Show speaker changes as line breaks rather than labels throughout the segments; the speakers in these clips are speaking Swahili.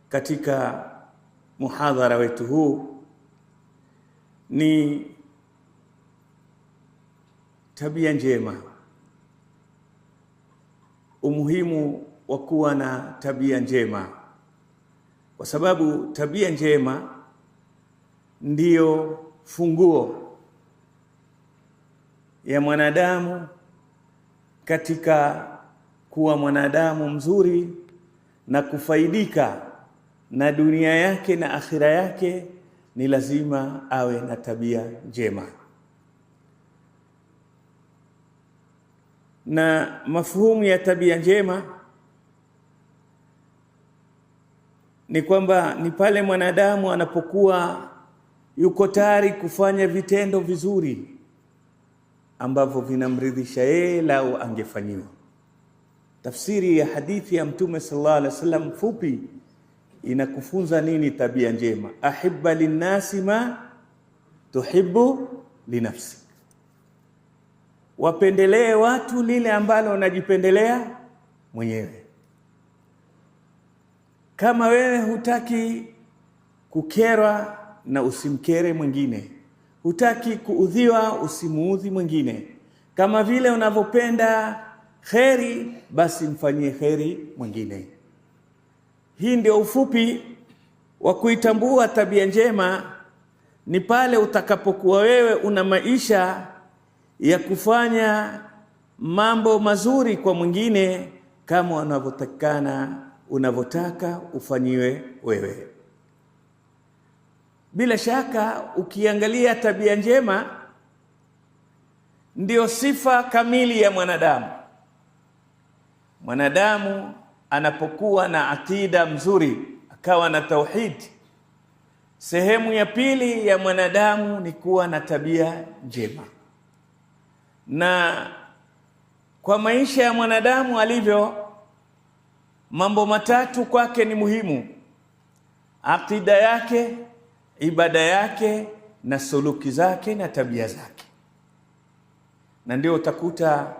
katika muhadhara wetu huu ni tabia njema, umuhimu wa kuwa na tabia njema, kwa sababu tabia njema ndiyo funguo ya mwanadamu katika kuwa mwanadamu mzuri na kufaidika na dunia yake na akhira yake. Ni lazima awe na tabia njema. Na mafuhumu ya tabia njema ni kwamba ni pale mwanadamu anapokuwa yuko tayari kufanya vitendo vizuri ambavyo vinamridhisha yeye lau angefanyiwa. Tafsiri ya hadithi ya Mtume sallallahu alaihi wasallam fupi inakufunza nini tabia njema? Ahibba linnasi ma tuhibbu linafsi, wapendelee watu lile ambalo unajipendelea mwenyewe. Kama wewe hutaki kukerwa na usimkere mwingine, hutaki kuudhiwa usimuudhi mwingine. Kama vile unavyopenda kheri, basi mfanyie kheri mwingine. Hii ndio ufupi wa kuitambua tabia njema. Ni pale utakapokuwa wewe una maisha ya kufanya mambo mazuri kwa mwingine kama unavyotaka ufanyiwe wewe. Bila shaka ukiangalia tabia njema ndio sifa kamili ya mwanadamu. Mwanadamu anapokuwa na akida mzuri, akawa na tauhid, sehemu ya pili ya mwanadamu ni kuwa na tabia njema. Na kwa maisha ya mwanadamu alivyo, mambo matatu kwake ni muhimu: akida yake, ibada yake, na suluki zake na tabia zake. Na ndio utakuta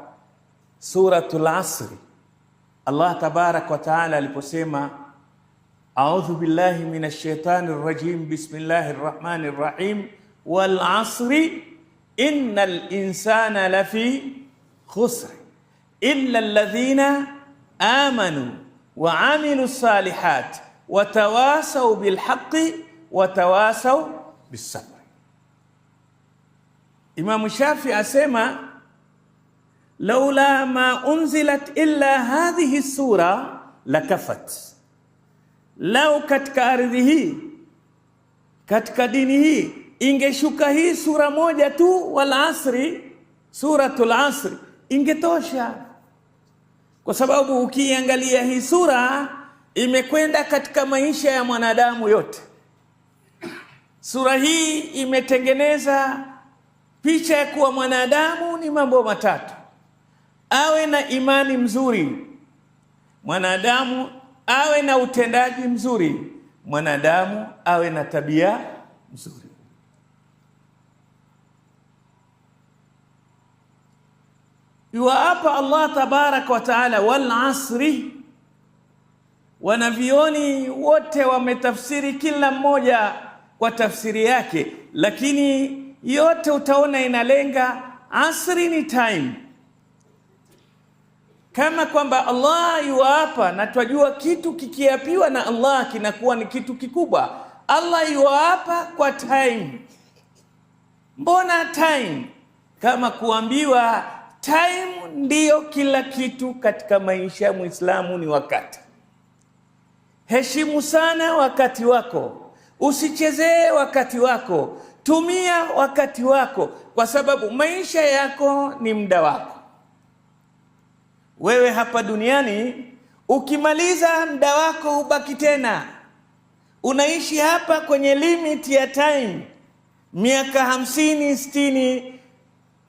suratul Asri, Allah tabarak wa taala aliposema a'udhu billahi minash shaitani rajim bismillahir rahmanir rahim wal asri innal insana lafi khusr illa alladhina amanu wa amilus salihat wa tawasaw bil haqqi wa tawasaw bis sabr. Imam Shafi asema laula ma unzilat illa hadhihi sura lakafat, lau katika ardhi hii, katika dini hii, ingeshuka hii sura moja tu, wal asri, suratul asri, ingetosha. Kwa sababu ukiangalia hii sura imekwenda katika maisha ya mwanadamu yote. Sura hii imetengeneza picha ya kuwa mwanadamu ni mambo matatu: awe na imani mzuri, mwanadamu awe na utendaji mzuri, mwanadamu awe na tabia nzuri. Yuapa Allah tabarak wa taala wal asri. Wanavioni wote wametafsiri kila mmoja kwa tafsiri yake, lakini yote utaona inalenga asri ni time. Kama kwamba Allah yuapa, na twajua kitu kikiapiwa na Allah kinakuwa ni kitu kikubwa. Allah yuapa kwa time. Mbona time? Kama kuambiwa time ndiyo kila kitu katika maisha ya Muislamu ni wakati. Heshimu sana wakati wako, usichezee wakati wako, tumia wakati wako, kwa sababu maisha yako ni muda wako. Wewe hapa duniani ukimaliza muda wako hubaki tena. Unaishi hapa kwenye limit ya time, miaka 50, 60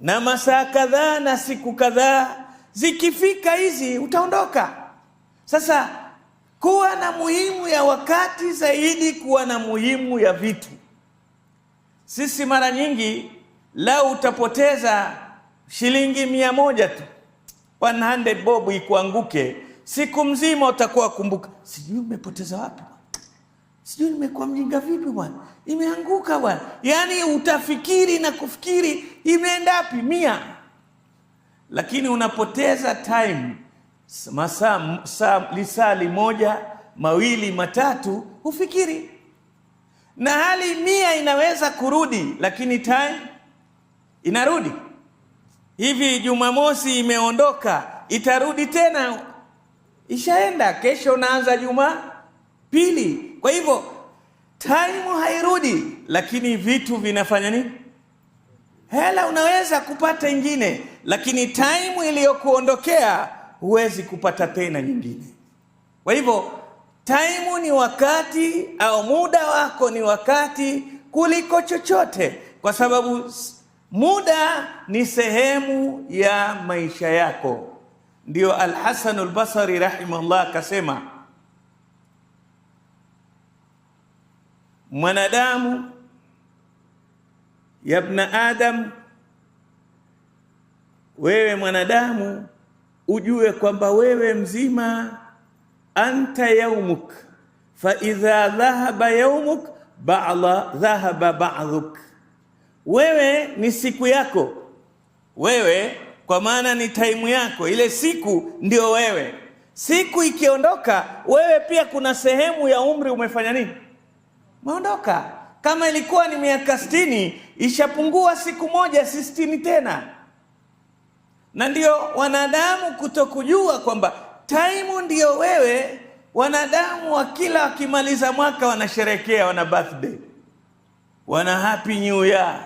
na masaa kadhaa na siku kadhaa. Zikifika hizi utaondoka. Sasa kuwa na muhimu ya wakati zaidi kuwa na muhimu ya vitu. Sisi mara nyingi lau utapoteza shilingi 100 tu, 100 bob ikuanguke, siku mzima utakuwa kumbuka, sijui umepoteza wapi. Sijui nimekuwa mjinga vipi bwana, imeanguka bwana. Yani utafikiri na kufikiri imeenda wapi 100, lakini unapoteza time lisali 1, 2, 3 ufikiri, na hali 100 inaweza kurudi, lakini time inarudi. Hivi Jumamosi imeondoka, itarudi tena, ishaenda. Kesho unaanza Jumapili. Kwa hivyo time hairudi, lakini vitu vinafanya nini? Hela unaweza kupata ingine, lakini time iliyokuondokea huwezi kupata tena nyingine. Kwa hivyo time ni wakati, au muda wako ni wakati kuliko chochote, kwa sababu muda ni sehemu ya maisha yako. Ndio Al-Hasan al-Basri rahimahullah akasema, mwanadamu, ya ibn Adam, wewe mwanadamu ujue kwamba wewe mzima, anta yaumuk fa idha dhahaba yaumuk dhahaba ba'dhuk. Wewe ni siku yako, wewe kwa maana ni time yako, ile siku ndio wewe. Siku ikiondoka, wewe pia kuna sehemu ya umri umefanya nini? Maondoka. Kama ilikuwa ni miaka 60, ishapungua siku moja, si 60 tena. Na ndio wanadamu kutokujua kwamba time ndio wewe. Wanadamu wakimaliza mwaka wanasherekea, wana birthday, wana happy new year,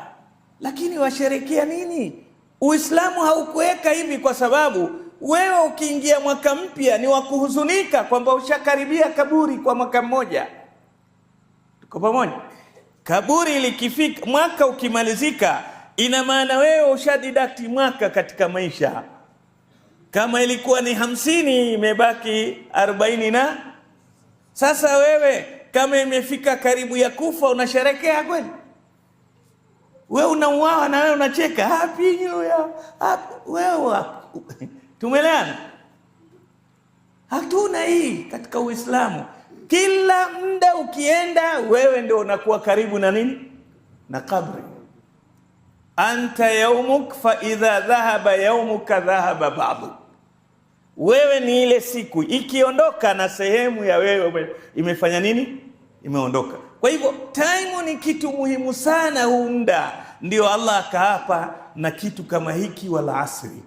lakini washerekea nini? Uislamu haukuweka hivi, kwa sababu wewe ukiingia mwaka mpya ni wa kuhuzunika kwamba ushakaribia kaburi kwa mwaka mmoja. Tuko pamoja? Kaburi likifika, mwaka ukimalizika, ina maana wewe ushadidakti mwaka katika maisha. Kama ilikuwa ni 50, imebaki 40 na sasa wewe kama imefika karibu ya kufa, unasherekea kweli? Wewe unauawa na wewe unacheka, happy new year, wewe tumeelewana? Hatuna hii katika Uislamu. Kila muda ukienda, wewe ndio unakuwa karibu na nini? Na kabri. Anta yaumuk fa idha dhahaba yaumuka dhahaba ba'du. Wewe ni ile siku ikiondoka, na sehemu ya wewe imefanya nini? Imeondoka. Kwa hivyo time ni kitu muhimu sana. Huu muda ndio Allah akaapa na kitu kama hiki, wal asri.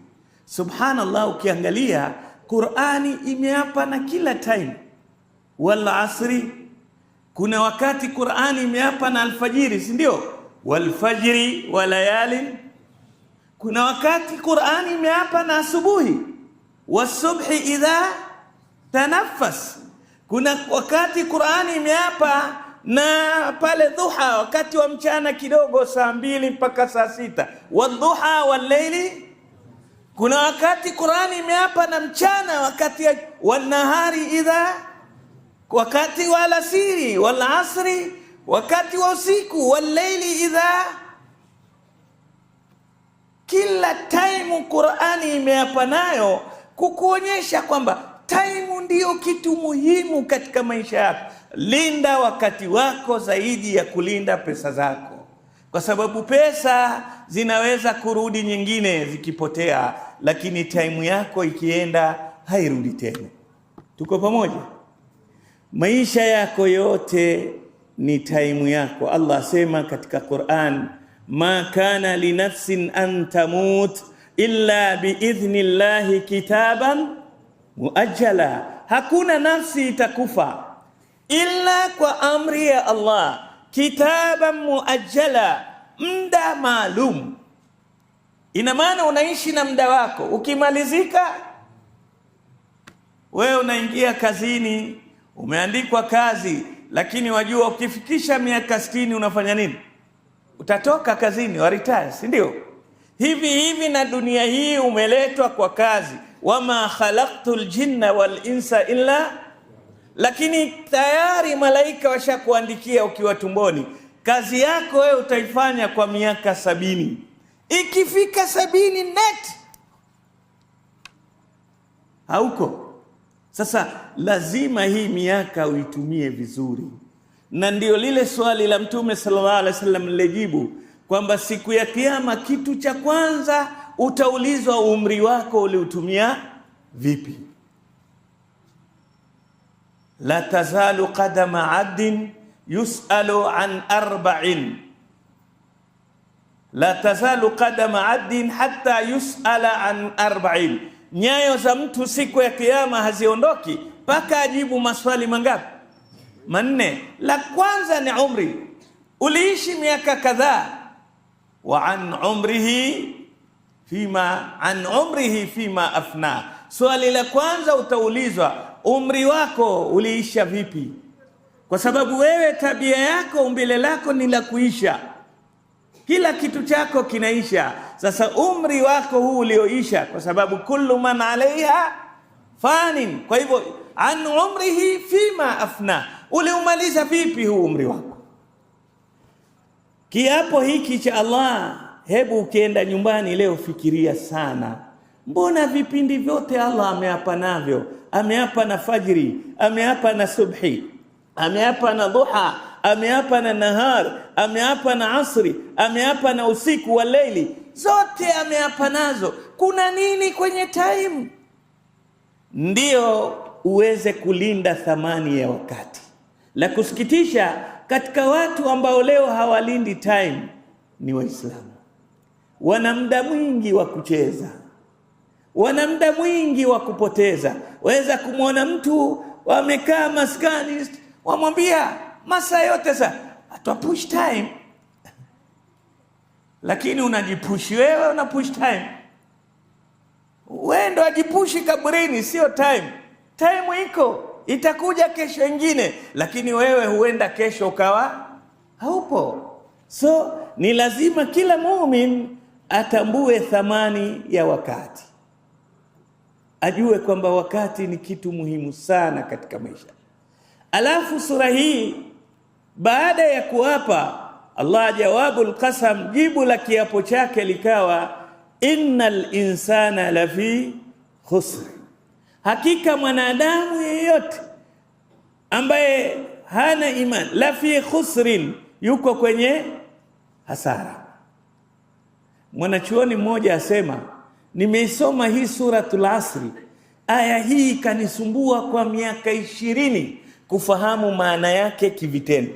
Subhanallah, ukiangalia Qur'ani imeapa na kila time. Wal asri, kuna wakati Qur'ani imeapa na alfajiri, si ndio? Wal fajri wa layalin. Kuna wakati Qur'ani imeapa na asubuhi, wasubhi idha tanaffas. Kuna wakati Qur'ani imeapa na pale dhuha, wakati wa mchana kidogo, saa 2 mpaka saa 6, wadhuha wal layli. Kuna wakati Qur'ani imeapa na mchana, wakati wa nahari idha, wakati wa alasiri, wal asri, wakati wa usiku, wal layli idha. Kila time Qur'ani imeapa nayo kukuonyesha kwamba time ndio kitu muhimu katika maisha yako. Linda wakati wako zaidi ya kulinda pesa zako, kwa sababu pesa zinaweza kurudi nyingine zikipotea, lakini time yako ikienda hairudi tena. Tuko pamoja? Maisha yako yote ni time yako. Allah sema katika Qur'an, ma kana li nafsin an tamut illa biidhnillahi kitaban muajjala. Hakuna nafsi itakufa illa kwa amri ya Allah, kitaban muajjala, muda maalum. Ina maana unaishi na muda wako, ukimalizika wewe unaingia kazini, umeandikwa kazi, lakini wajua ukifikisha miaka 60 unafanya nini? Utatoka kazini, wa retire, si ndio? Hivi na dunia hii umeletwa kwa kazi, wama khalaqtul jinna wal insa illa, lakini tayari malaika washakuandikia ukiwa tumboni. Kazi yako wewe utaifanya kwa miaka 70. Ikifika 70 net hauko. Sasa lazima hii miaka uitumie vizuri. Na ndio lile swali la Mtume sallallahu alaihi wasallam lijibu kwamba siku ya Kiyama kitu cha kwanza utaulizwa umri wako uliutumia vipi. La tazalu qadama abdin yus'alu an arba'in, la tazalu qadama abdin hatta yus'ala an arba'in, nyayo za mtu siku ya Kiyama haziondoki mpaka ajibu maswali mangapi? Manne. La kwanza ni umri, uliishi miaka kadhaa. Wa an umrihi fima afna, swali la kwanza utaulizwa umri wako uliisha vipi, kwa sababu wewe tabia yako, umbile lako ni la kuisha, kila kitu chako kinaisha. Sasa umri wako huu ulioisha, kwa sababu kullu man alaiha fanin, kwa hivyo an umrihi fima afna, uliumaliza vipi huu umri wako? Kiapo hiki cha Allah, hebu ukienda nyumbani leo fikiria sana, mbona vipindi vyote Allah ameapa navyo? Ameapa na fajri, ameapa na subhi, ameapa na duha, ameapa na nahar, ameapa na asri, ameapa na usiku wa leili, zote ameapa nazo. Kuna nini kwenye time? Ndio uweze kulinda thamani ya wakati. La kusikitisha, katika watu ambao leo hawalindi time ni Waislamu. Wana muda mwingi wa kucheza, wana muda mwingi wa kupoteza. Waweza kumwona mtu wamekaa maskani, wamwambia masaa yote sasa atupush time, lakini unajipushi wewe, unapush time. Wewe ndo ajipushi kaburini, sio time. Time iko, itakuja kesho ingine, lakini wewe huenda kesho ukawa haupo. So ni lazima kila muumini atambue thamani ya wakati, ajue kwamba wakati ni kitu muhimu sana katika maisha. Alafu sura hii baada ya kuapa Allah jawabul qasam, jibu la kiapo chake likawa innal insana lafi khusr, hakika mwanadamu yeyote ambaye hana iman, lafi khusrin, yuko kwenye hasara. Mwanachuoni mmoja asema, nimeisoma hii suratul Asri, aya hii kanisumbua kwa miaka 20 kufahamu maana yake kivitendo.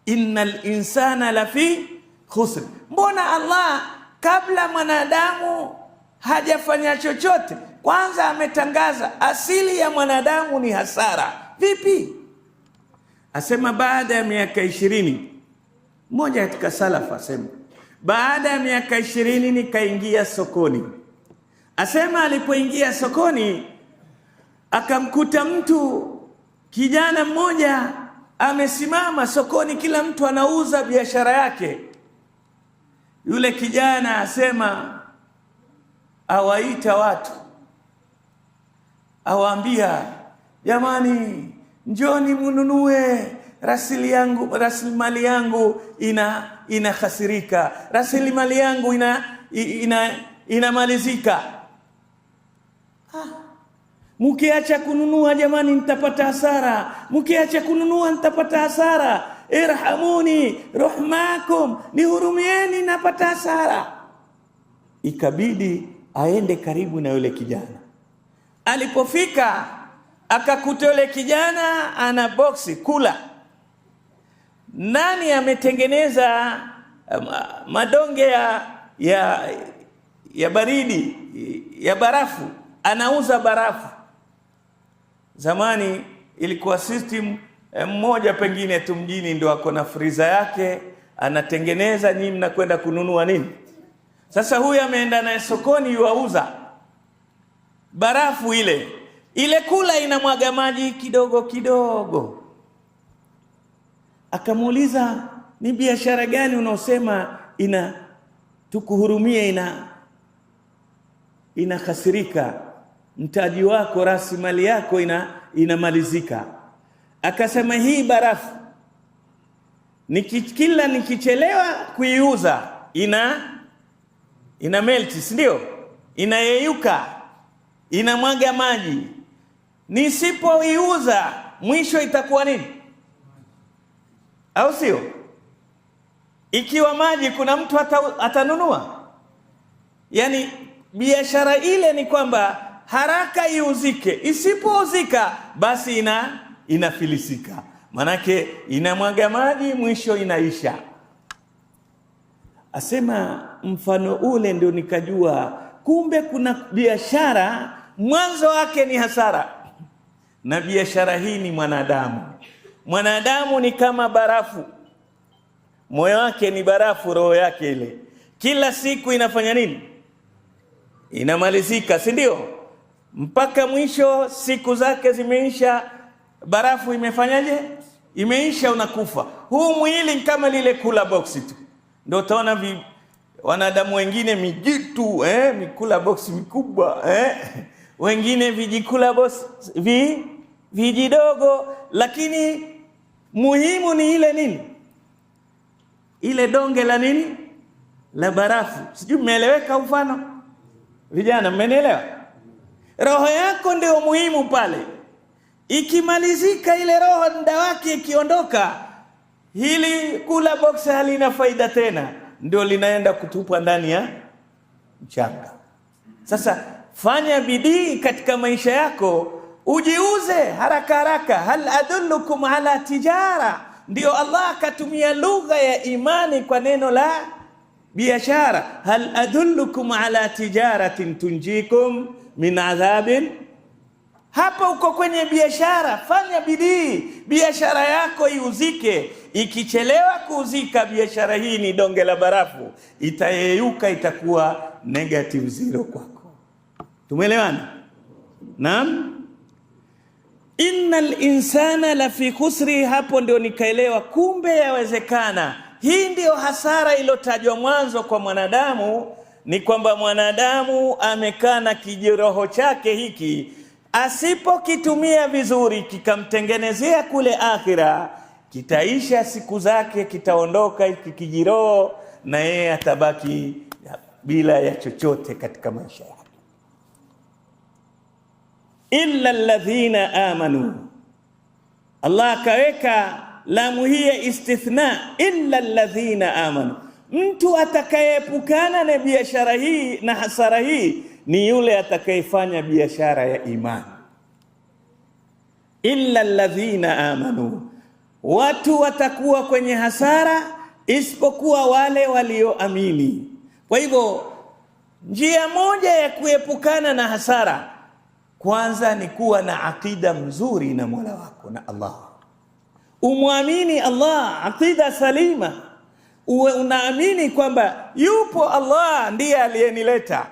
Innal insana lafi khusr, mbona Allah kabla mwanadamu hajafanya chochote kwanza ametangaza asili ya mwanadamu ni hasara? Vipi? Asema baada ya miaka 20, mmoja katika salafa asema baada ya miaka 20 nikaingia sokoni. Asema alipoingia sokoni akamkuta mtu, kijana mmoja amesimama sokoni, kila mtu anauza biashara yake. Yule kijana asema awaita watu, awaambia jamani, njoni mununue, rasilimali yangu inahasirika, rasilimali yangu inamalizika. Mkiacha kununua jamani nitapata hasara, mkiacha kununua nitapata hasara, irhamuni rahmakum, nihurumieni napata hasara. Ikabidi aende karibu na yule kijana. Alipofika akakuta yule kijana ana boksi kula, nani ametengeneza madonge ya baridi ya barafu, anauza barafu. Zamani ilikuwa system mmoja pengine tu mjini ndio ako na friza yake anatengeneza, nyinyi mnakwenda kununua nini? Sasa huyu ameenda naye sokoni yuauza barafu ile kula inamwaga maji kidogo kidogo. Akamuuliza, ni biashara gani unaosema tukuhurumie inahasirika, mtaji wako, rasilimali yako inamalizika? Akasema hii barafu kila nikichelewa kuiuza ina melti, si ndio? Inayeyuka, inamwaga maji. Nisipoiuza mwisho itakuwa nini? au sio? Ikiwa maji kuna mtu atanunua? Yani biashara ile ni kwamba haraka iuzike, isipouzika basi inafilisika, manake inamwaga maji mwisho inaisha. Asema mfano ule ndio nikajua kumbe kuna biashara mwanzo wake ni hasara, na biashara hii ni mwanadamu. Mwanadamu ni kama barafu, moyo wake ni barafu, roho yake ile kila siku inafanya nini? Inamalizika, si ndio? Mpaka mwisho siku zake zimeisha, barafu imefanyaje? Imeisha, unakufa. Huu mwili kama lile kula box tu. Ndio utaona wanadamu wengine mijitu mikula box mikubwa wengine vijikula box vijidogo, lakini muhimu ni ile nini? Ile donge la nini? La barafu. Sijui mmeeleweka mfano? Vijana mmenielewa? Roho yako ndio muhimu pale. Ikimalizika ile roho, muda wake ikiondoka, hili kula box halina faida tena, ndio linaenda kutupwa ndani ya mchanga. Sasa fanya bidii katika maisha yako, ujiuze haraka haraka. Hal adullukum ala tijara, ndio Allah akatumia lugha ya imani kwa neno la biashara. Hal adullukum ala tijaratin tunjikum min adhabin. Hapa uko kwenye biashara, fanya bidii biashara yako iuzike. Ikichelewa kuuzika, biashara hii ni donge la barafu, itayeyuka, itakuwa -0 kwako. Tumeelewana? Naam. Innal insana la fi khusri. Hapo ndio nikaelewa kumbe yawezekana. Hii ndio hasara iliyotajwa mwanzo kwa mwanadamu, ni kwamba mwanadamu amekaa na kijiroho chake hiki, asipokitumia vizuri kikamtengenezea kule akhira, kitaisha siku zake, kitaondoka kijiroho, na yeye atabaki bila ya chochote katika maisha yake. Illa alladhina amanu. Allah akaweka lamu hii istithna, illa alladhina amanu. Mtu atakayeepukana na biashara hii na hasara hii ni yule atakayefanya biashara ya imani. Illa alladhina amanu, watu watakuwa kwenye hasara isipokuwa wale walioamini. Kwa hivyo njia moja ya kuepukana na hasara, kwanza ni kuwa na akida mzuri na Mola wako na Allah. Umwamini Allah, akida salima. Uwe unaamini kwamba yupo Allah ndiye aliyenileta,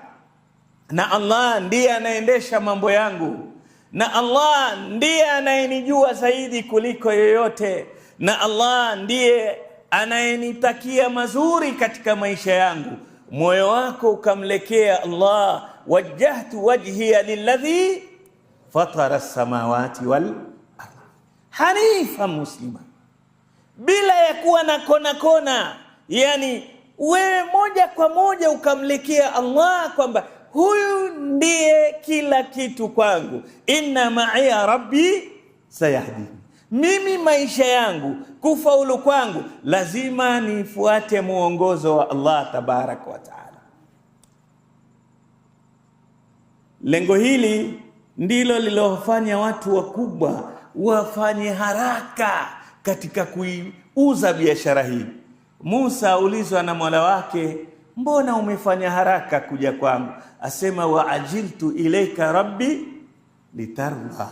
na Allah ndiye anaendesha mambo yangu, na Allah ndiye anayenijua zaidi kuliko yoyote, na Allah ndiye anayenitakia mazuri katika maisha yangu. Moyo wako ukamlekea Allah, wajjahtu wajhiya lilladhi fatara as-samawati wal ardh hanifa muslima, bila ya kuwa na kona. Yani wewe moja kwa moja ukamlekea Allah kwamba huyu ndiye kila kitu kwangu. Inna ma'iya rabbi sayahdi. Mimi maisha yangu, kufaulu kwangu, lazima nifuate muongozo wa Allah tabaraka wa taala. Lengo hili ndilo lilofanya watu wakubwa wafanye haraka katika kuiuza biashara hii. Musa aulizwa na Mola wake, mbona umefanya haraka kuja kwangu? Asema wa ajiltu ilaika rabbi litarda,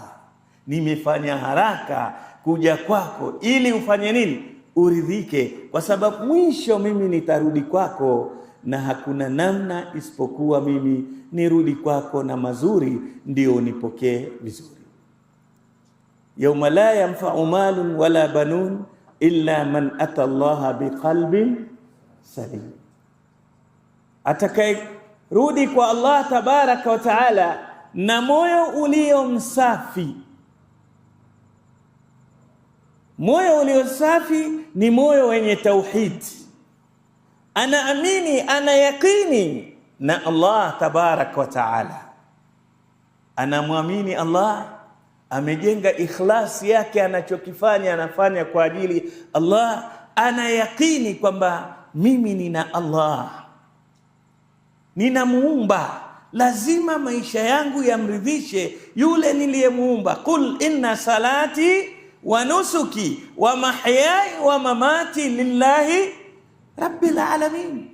nimefanya haraka kuja kwako ili ufanye nini? Uridhike, kwa sababu mwisho mimi nitarudi kwako, na hakuna namna isipokuwa mimi nirudi kwako na mazuri ndio unipokee vizuri. Yauma la yanfa'u malun wala banun illa man ata Allah biqalbin salim. Atakaye rudi kwa Allah tabaraka wa taala na moyo ulio msafi. Moyo ulio safi ni moyo wenye tauhid, anaamini, ana yakini na Allah tabaraka wa taala, anamwamini Allah, amejenga ikhlasi yake, anachokifanya anafanya kwa ajili Allah, ana yaqini kwamba mimi nina Allah, nina muumba, lazima maisha yangu yamridhishe yule niliyemuumba. Qul inna salati wa nusuki wa mahyaya wa mamati lillahi rabbil alamin.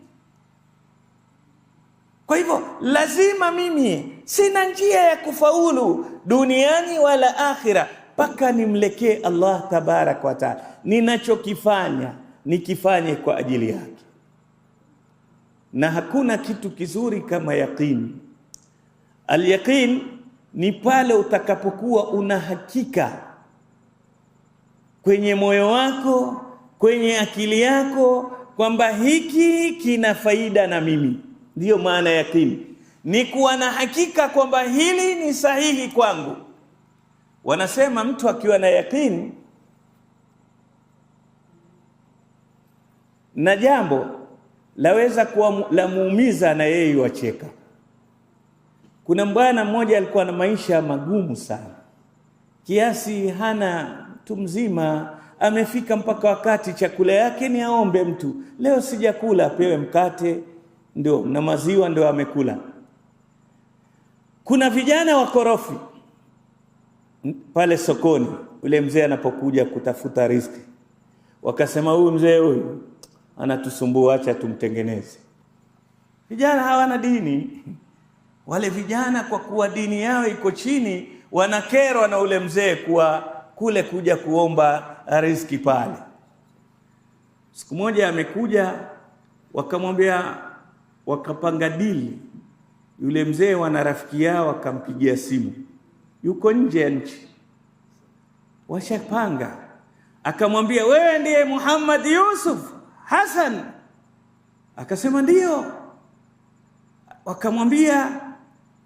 Kwa hivyo lazima mimi, sina njia ya kufaulu duniani wala akhira mpaka nimlekee Allah tabarak wa taala. Ninachokifanya nikifanye kwa ajili yake, na hakuna kitu kizuri kama yaqini. Al-yaqin ni pale utakapokuwa una hakika kwenye moyo wako, kwenye akili yako kwamba hiki kina faida na mimi. Ndiyo maana yaqini, ni kuwa na hakika kwamba hili ni sahihi kwangu. Wanasema mtu akiwa na yaqini na jambo laweza kuwa la muumiza na yeye wacheka. Kuna bwana mmoja alikuwa na maisha magumu sana, kiasi hana mtu mzima, amefika mpaka wakati chakula yake ni aombe mtu, leo sijakula, apewe mkate ndio na maziwa ndio amekula. Kuna vijana wakorofi pale sokoni, ule mzee anapokuja kutafuta riziki, wakasema huyu mzee huyu anatusumbua, acha tumtengeneze. Vijana hawana dini. Wale vijana kwa kuwa dini yao iko chini, wanakerwa na ule mzee kuwa kule kuja kuomba riziki pale. Siku moja amekuja, wakamwambia, wakapanga dili. Yule mzee wana rafiki yao akampigia simu, yuko nje ya nchi, washapanga. Akamwambia, wewe ndiye Muhammad Yusuf Hassan? Akasema ndio. Wakamwambia,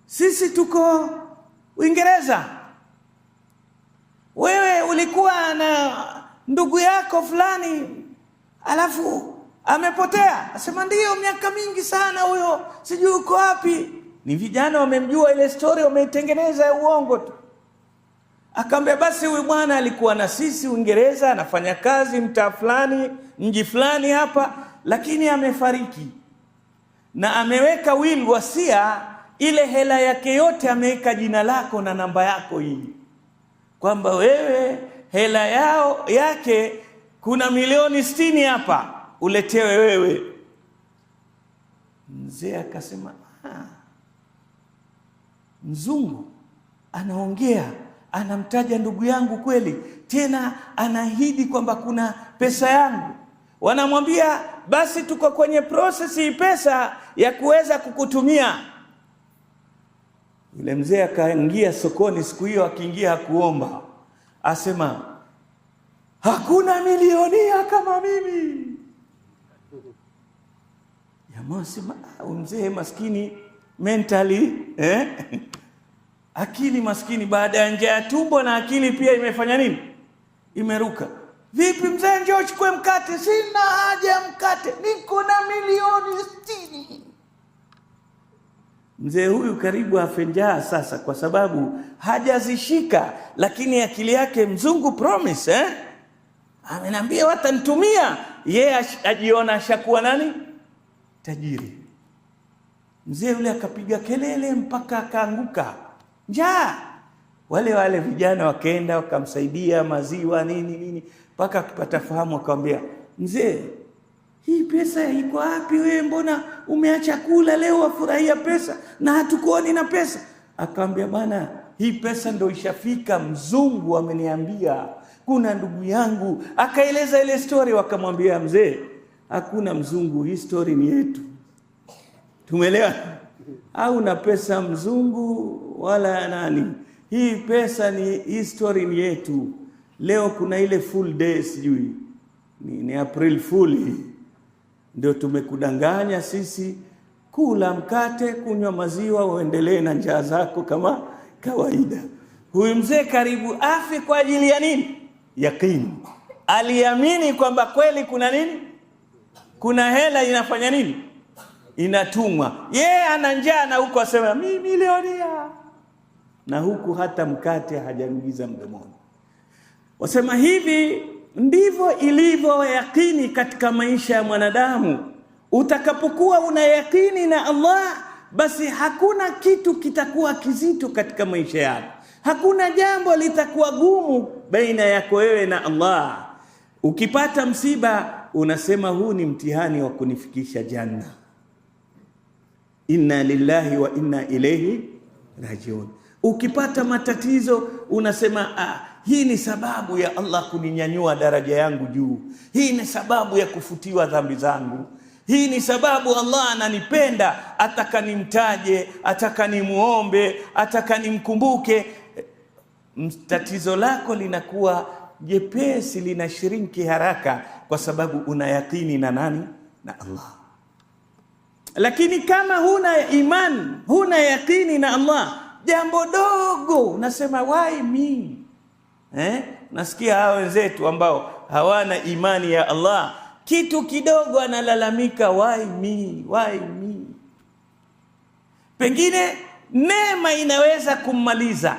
sisi tuko Uingereza, wewe ulikuwa na ndugu yako fulani alafu amepotea. Asema ndio, miaka mingi sana huyo, sijui uko wapi. Ni vijana wamemjua ile story, wameitengeneza uongo tu. Akamwambia, basi huyu bwana alikuwa na sisi Uingereza, anafanya kazi mtaa fulani, mji fulani hapa, lakini amefariki. Na ameweka will, wasia, ile hela yake yote ameweka jina lako na namba yako hii, kwamba wewe hela yake kuna milioni 60 hapa, uletewe wewe. Mzee akasema, mzungu anaongea, anamtaja ndugu yangu kweli, tena anaahidi kwamba kuna pesa yangu. Wanamwambia, basi tuko kwenye process hii pesa ya kuweza kukutumia. Yule mzee akaingia sokoni siku hiyo, akiingia hakuomba, asema, hakuna milionia kama mimi. Jamaa sema, mzee maskini mentally akili maskini, baada ya njaa ya tumbo na akili pia imefanya nini? Imeruka. Vipi mzee, njoo chukue mkate. Sina haja ya mkate, niko na milioni 60. Mzee huyu karibu afe njaa sasa, kwa sababu hajazishika, lakini akili yake mzungu promise amenambia watanitumia. Yeye ajiona ashakuwa nani? Tajiri. Mzee yule akapiga kelele mpaka akaanguka njaa. Wale vijana wakaenda wakamsaidia maziwa nini mpaka akipata fahamu. Akamwambia, mzee, hii pesa iko wapi wewe? Mbona umeacha kula leo wafurahia pesa na hatukuoni na pesa? Akamwambia, bana, hii pesa ndio ishafika, mzungu ameniambia kuna ndugu yangu. Akaeleza ile story. Wakamwambia, mzee, hakuna mzungu, hii story ni yetu. Tumeelewa? Au na pesa mzungu wala nani, hii pesa ni, hii story ni yetu. Leo kuna ile full day, sijui ni April Fool, ndio tumekudanganya sisi. Kula mkate, kunywa maziwa, uendelee na njaa zako kama kawaida. Huyu mzee karibu afi kwa ajili ya nini? Yaqini. Aliamini kwamba kweli kuna nini? Kuna hela inafanya nini? Inatumwa. Yeye ana njaa na huko asema mimi milionia. na huku hata mkate hajaingiza mdomoni. Wasema hivi ndivyo ilivyo yakini katika maisha ya mwanadamu. Utakapokuwa una yakini na Allah, basi hakuna kitu kitakuwa kizito katika maisha yako. Hakuna jambo litakuwa gumu baina yako wewe na Allah. Ukipata msiba unasema huu ni mtihani wa kunifikisha janna. Inna lillahi wa inna ilayhi rajiun. Ukipata matatizo unasema hii ni sababu ya Allah kuninyanyua daraja yangu juu. Hii ni sababu ya kufutiwa dhambi zangu. Hii ni sababu Allah ananipenda, atakanimtaje, atakanimuombe, atakanimkumbuke. Tatizo lako linakuwa jepesi, linashrinki haraka kwa sababu una yakini na nani? Na Allah. Lakini kama huna iman, huna yakini na Allah, jambo dogo unasema why me? Nasikia hao wenzetu ambao hawana imani ya Allah, kitu kidogo analalamika why me, why me. Pengine neema inaweza kummaliza.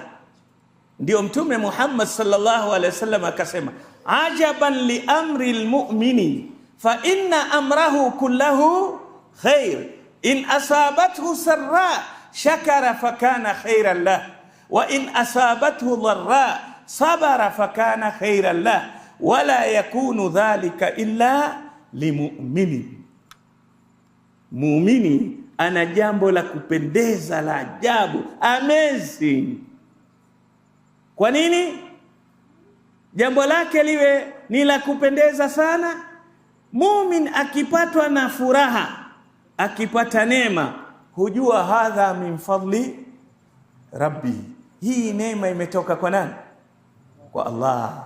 Ndio Mtume Muhammad sallallahu alaihi wasallam akasema, ajaban li amri almu'mini fa inna amrahu kullahu khair, in asabathu sarra shakara fakana khairan lah, wa in asabathu dharra sabara fakana khairan lah, wala yakunu dhalika illa limu'minin. Muumini ana jambo la kupendeza, la ajabu, amazing. Kwa nini jambo lake liwe ni la kupendeza sana? Mumin akipatwa na furaha, akipata neema, hujua hadha min fadli rabbi, hii neema imetoka kwa nani? Kwa Allah.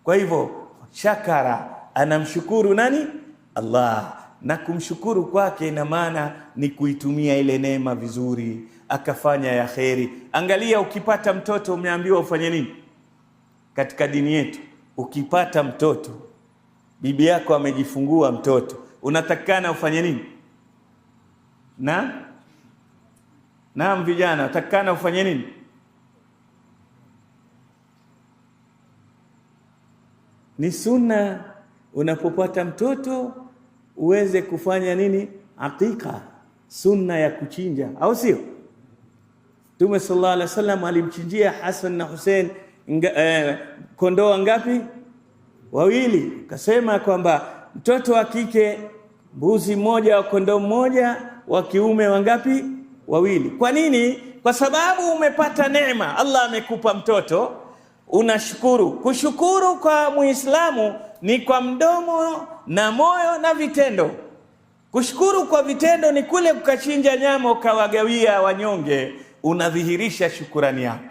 Kwa hivyo shakara, anamshukuru nani? Allah. Na kumshukuru kwake ina maana ni kuitumia ile neema vizuri, akafanya ya kheri. Angalia, ukipata mtoto umeambiwa ufanye nini? Katika dini yetu ukipata mtoto, bibi yako amejifungua mtoto, unatakana ufanye nini? Naam vijana, unatakana ufanye nini? Ni sunna unapopata mtoto uweze kufanya nini? Aqiqa, sunna ya kuchinja, au sio? Mtume sallallahu alaihi wasallam alimchinjia Hassan na Hussein kondoo ngapi? 2. Kasema kwamba mtoto wa kike mbuzi mmoja wa kondoo mmoja, wa kiume wangapi? 2. Kwa nini? Kwa sababu umepata neema, Allah amekupa mtoto, unashukuru. Kushukuru kwa Muislamu ni kwa mdomo na moyo na vitendo. Kushukuru kwa vitendo ni kule kukachinja nyama ukawagawia wanyonge, unadhihirisha shukurani yako.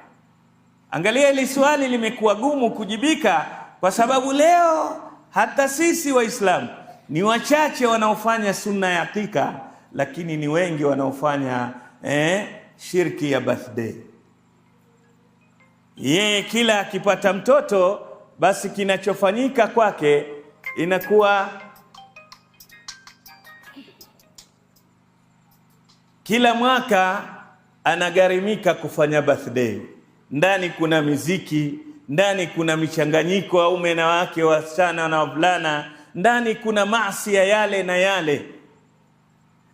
Angalia, hili swali limekuwa gumu kujibika kwa sababu leo hata sisi Waislamu ni wachache wanaofanya sunna ya hakika, lakini ni wengi wanaofanya shirki ya birthday. Yeye kila akipata mtoto basi kinachofanyika kwake inakuwa kila mwaka anagharimika kufanya birthday. Ndani kuna miziki, ndani kuna michanganyiko waume na wake, wasichana na wavulana, ndani kuna maasi ya yale na yale.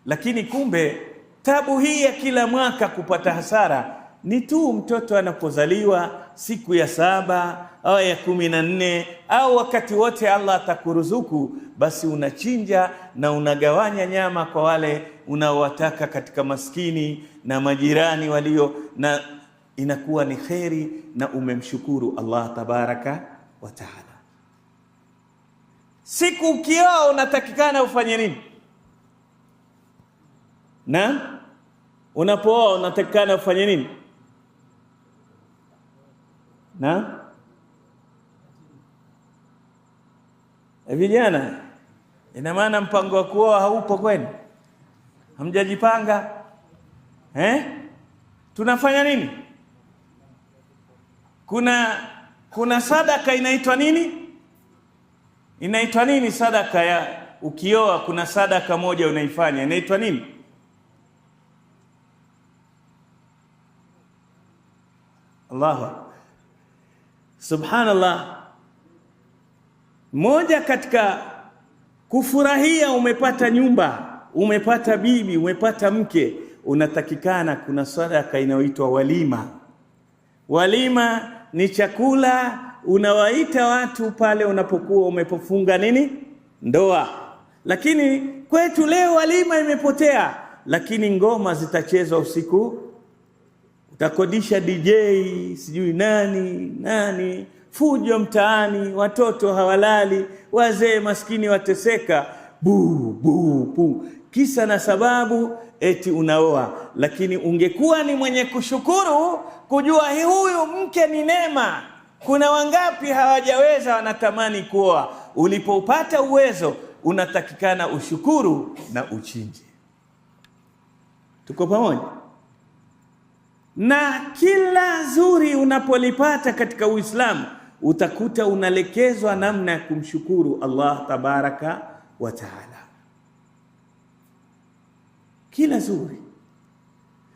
Lakini kumbe tabu hii ya kila mwaka kupata hasara ni tu mtoto anapozaliwa siku ya 7 au ya 14 au wakati wote Allah atakuruzuku, basi unachinja na unagawanya nyama kwa wale unaowataka katika maskini na majirani walio na, inakuwa ni kheri na umemshukuru Allah tabaraka wa taala. Siku ukioa unatakikana ufanye nini? Na unapooa unatakikana ufanye nini? Na vijana, ina maana mpango wa kuoa haupo kwenu? Hamjajipanga? Tunafanya nini? Kuna sadaka inaitwa nini? Inaitwa nini sadaka ya ukioa? Kuna sadaka moja unaifanya inaitwa nini? Allahu subhanallah. Moja katika kufurahia, umepata nyumba, umepata bibi, umepata mke, unatakikana kuna sadaka inayoitwa walima. Walima ni chakula unawaita watu pale unapokuwa umepofunga nini? Ndoa. Lakini kwetu leo walima imepotea, lakini ngoma zitachezwa usiku, utakodisha DJ sijui nani, fujo mtaani, watoto hawalali, wazee maskini wateseka, bu kisa na sababu eti unaoa. Lakini ungekuwa ni mwenye kushukuru, kujua huyu mke ni neema. Kuna wangapi hawajaweza, wanatamani kuoa. Ulipopata uwezo, unatakikana ushukuru na uchinje. Tuko pamoja? Na kila zuri unapolipata katika Uislamu, utakuta unalekezwa namna ya kumshukuru Allah tabaraka wa taala. Kila zuri.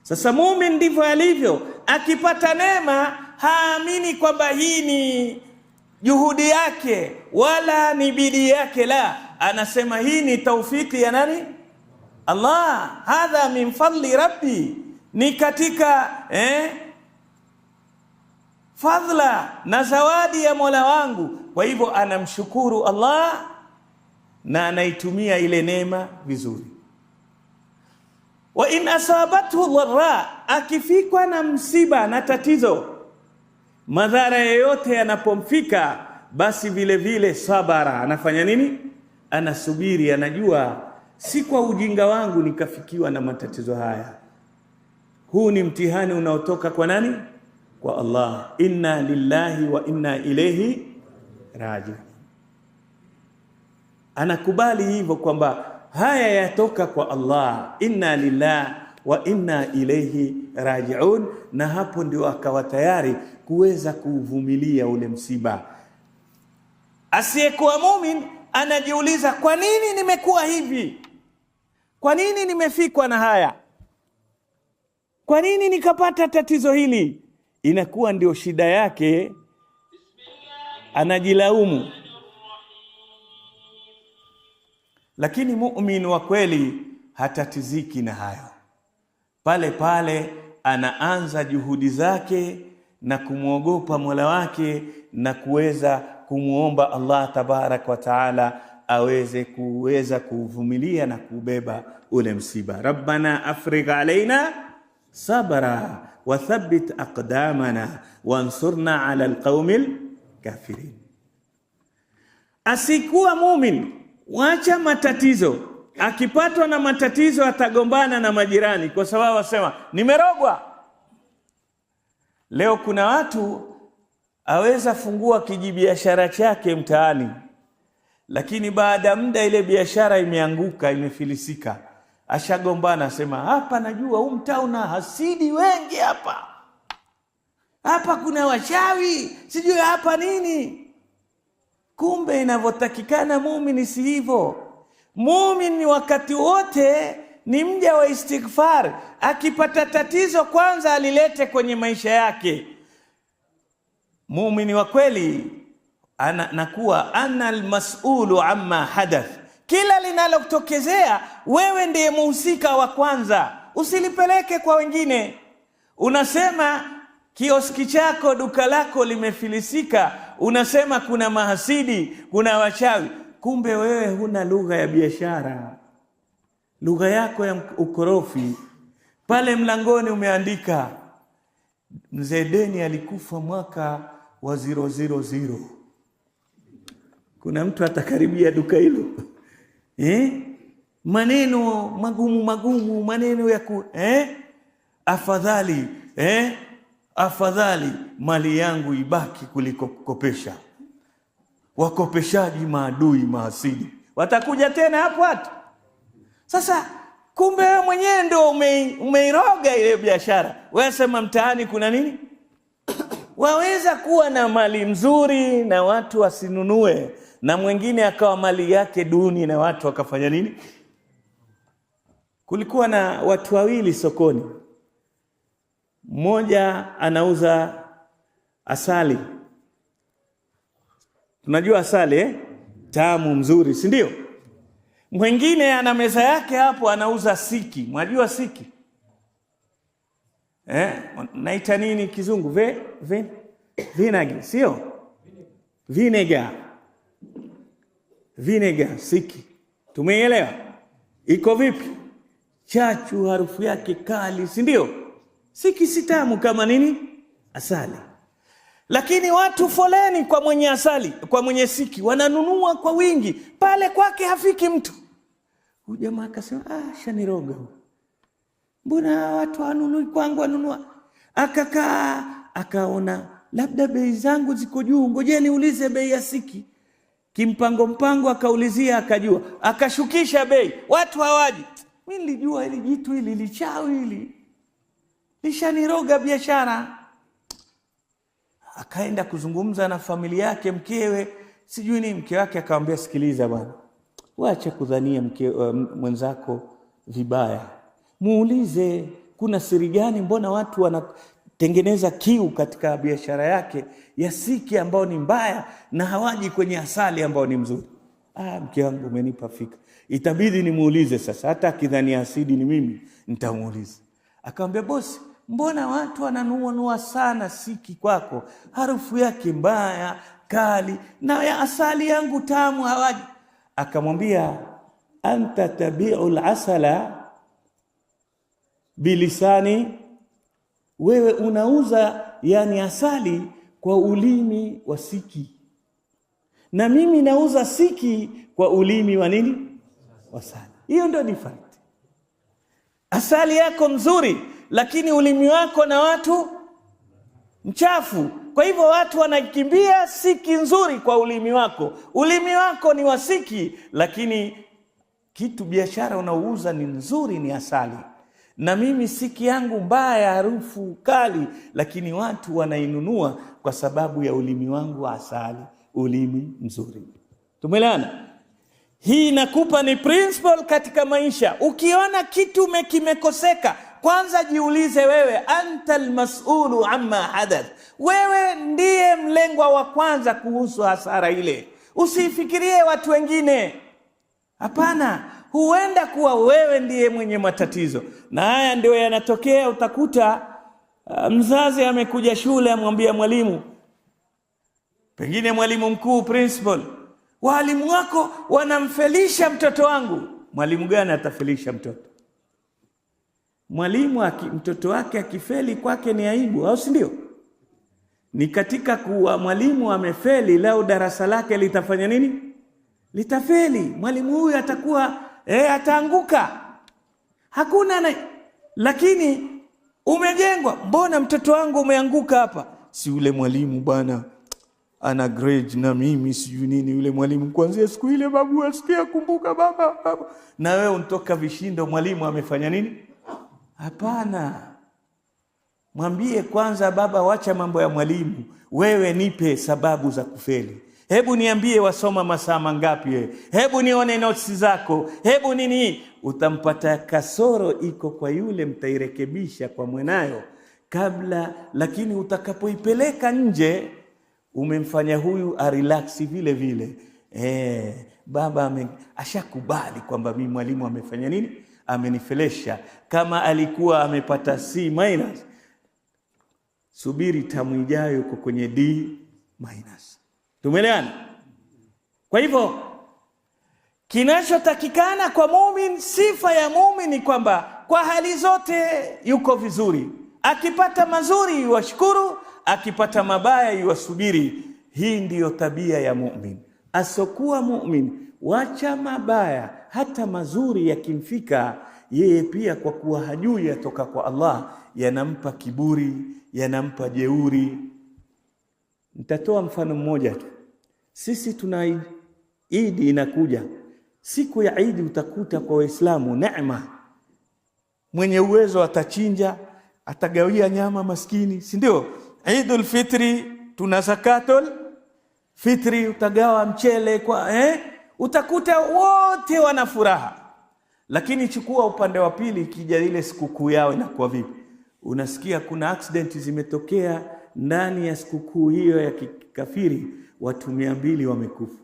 Sasa muumini ndivyo alivyo, akipata neema haamini kwamba hii ni juhudi yake wala ni bidii yake, la, anasema hii ni taufiki ya nani? Allah, hadha min fadli rabbi, ni katika fadhila na zawadi ya Mola wangu. Kwa hivyo anamshukuru Allah na anaitumia ile neema vizuri. Wa in asabathu dharra, akifikwa na msiba na tatizo, madhara yoyote yanapomfika, basi vile vile sabara, anafanya nini? Anasubiri, anajua si kwa ujinga wangu nikafikiwa na matatizo haya. Huu ni mtihani unaotoka kwa nani? Kwa Allah. Inna lillahi wa inna ilayhi raji'un. Anakubali hivyo kwamba haya yatoka kwa Allah, inna lillahi wa inna ilayhi raji'un, na hapo ndio akawa tayari kuweza kuvumilia ule msiba. Asiyekuwa muumini anajiuliza, kwa nini nimekuwa hivi? Kwa nini nimefikwa na haya? Kwa nini nikapata tatizo hili? Inakuwa ndio shida yake, anajilaumu. Lakini muumini wa kweli hatatiziki na hayo. Pale pale anaanza juhudi zake na kumwogopa Mola wake na kuweza kumuomba Allah tabarak wa taala kuweza kuvumilia na kubeba ule msiba. Rabbana afrigh alaina sabra wa thabbit aqdamana wansurna ala alqaumil kafirin. Asikuwa muumini, wacha matatizo. Akipatwa na matatizo atagombana na majirani kwa sababu wasema nimerogwa. Leo kuna watu aweza fungua kijibiashara chake mtaani, lakini baada ya muda ile biashara imeanguka, imefilisika, ashagombana, asema hapa najua huu mtaa una hasidi wengi hapa kuna wachawi sijui hapa nini. Kumbe inavyotakikana muumini si hivyo. Muumini wakati wote ni mja wa istighfar. Akipata tatizo kwanza alilete kwenye maisha yake. Muumini wa kweli anakuwa ana almas'ulu amma hadath. Kila linalokutokezea wewe ndiye muhusika wa kwanza, usilipeleke kwa wengine. Unasema kioski chako, duka lako limefilisika, unasema kuna mahasidi, kuna wachawi. Kumbe wewe huna lugha ya biashara, lugha yako ya ukorofi. Pale mlangoni umeandika Mzee Deni alikufa mwaka wa 000. Kuna mtu atakaribia duka hilo? Maneno magumu, maneno ya afadhali mali yangu ibaki kuliko kukopesha. Wakopeshaji maadui, mahasidi watakuja tena hapo watu. Sasa kumbe wewe mwenyewe ndio umeiroga ile biashara. Wewe sema mtaani kuna nini? Waweza kuwa na mali mzuri na watu wasinunue, na mwingine akawa mali yake duni na watu wakafanya nini? Kulikuwa na watu wawili sokoni. Mmoja anauza Asali. Tunajua asali tamu mzuri, si ndio? Mwingine ana meza yake hapo anauza siki. Mwajua siki? Naita nini kizungu? Vinegar, sio? Vinegar, siki. Tumeelewa? Iko vipi? Chachu, harufu yake kali, si ndio? Siki si tamu kama nini? Asali. Lakini watu foleni kwa mwenye asali, kwa mwenye siki, wananunua kwa wingi. Pale kwake hafiki mtu. Huyu jamaa akasema, shaniroga. Mbona watu wanunui kwangu wanunua? Akakaa, akaona labda bei zangu ziko juu, ngoja niulize bei ya siki. Kimpango akaulizia, akajua, akashukisha bei. Watu hawaji. Mimi nilijua hili jitu hili lichawi hili. Lishaniroga biashara. Akaenda kuzungumza na familia yake, mkewe, sijui ni mke wake, akamwambia, sikiliza bwana, waache kudhania mwenzako vibaya. Muulize kuna siri gani, mbona watu wanatengeneza kiu katika biashara yake ya siki ambao ni mbaya na hawaji kwenye asali ambao ni mzuri. Mke wangu umenipa fika. Itabidi nimuulize sasa, hata akidhania asidi ni mimi, nitamuuliza. Akamwambia, bosi, mbona watu wananunua sana siki kwako? Harufu yake mbaya, kali, na ya asali yangu tamu hawaji. Akamwambia, anta tabi'ul asala bilisani, wewe unauza yani asali kwa ulimi wa siki, na mimi nauza siki kwa ulimi wa nini? Asali. Hiyo ndio different. Asali yako nzuri, lakini ulimi wako na watu mchafu. Kwa hivyo watu wanakimbia siki nzuri kwa ulimi wako. Ulimi wako ni wasiki, lakini kitu biashara unaouza ni nzuri, ni asali. Na mimi siki yangu mbaya, harufu kali, lakini watu wanainunua kwa sababu ya ulimi wangu wa asali, ulimi mzuri. Tumeelewana? Hii inakupa ni principle katika maisha. Ukiona kitu kimekoseka, kwanza jiulize wewe, antal mas'ulu amma hadath. Wewe ndiye mlengwa wa kwanza kuhusu hasara ile. Usifikirie watu wengine. Hapana, huenda kuwa wewe ndiye mwenye matatizo. Na haya ndio yanatokea. Utakuta mzazi amekuja shule, amwambia mwalimu, pengine mwalimu mkuu, principal, walimu wako wanamfelisha mtoto wangu. Mwalimu gani atafelisha mtoto? Mwalimu mtoto wake akifeli kwake ni aibu, au si ndio? Ni katika kuwa mwalimu amefeli, lao darasa lake litafanya nini? Litafeli. Mwalimu huyu atakuwa ataanguka. Hakuna lakini umejengwa, mbona mtoto wangu umeanguka hapa? Si yule mwalimu bwana ana grade na mimi sijui nini. Yule mwalimu kuanzia siku ile babu asikia kumbuka baba. Na wewe unatoka vishindo, mwalimu amefanya nini? Hapana. Mwambie kwanza, baba, wacha mambo ya mwalimu. Wewe nipe sababu za kufeli. Hebu niambie wasoma masaa mangapi? Hebu nione notes zako. Hebu nini? Utampata kasoro iko kwa yule, mtairekebisha kwa mwenayo kabla. Lakini utakapoipeleka nje, umemfanya huyu relax vile vile. Baba ashakubali kwamba mimi mwalimu amefanya nini? Amenifelesha. Kama alikuwa amepata C-, subiri tamu ijayo uko kwenye D-. Tumeelewana? Kwa hivyo kinachotakikana kwa muumini, sifa ya muumini kwamba kwa hali zote yuko vizuri. Akipata mazuri yuwashukuru, akipata mabaya yuwasubiri. Hii ndiyo tabia ya muumini. Asokuwa muumini, wacha mabaya, hata mazuri yakimfika yeye pia, kwa kuwa hajui yatoka kwa Allah, yanampa kiburi, yanampa jeuri. Nitatoa mfano mmoja tu. Sisi tuna Eid inakuja. Siku ya Eid utakuta kwa Waislamu neema. Mwenye uwezo atachinja, atagawia nyama maskini, si ndio? Eidul Fitri tuna zakatul fitri, utagawa mchele kwa utakuta wote wana furaha. Lakini chukua upande wa pili, kija ile sikukuu yao inakuwa vipi? Unasikia kuna accident zimetokea ndani ya sikukuu hiyo ya kikafiri watu 200 wamekufa.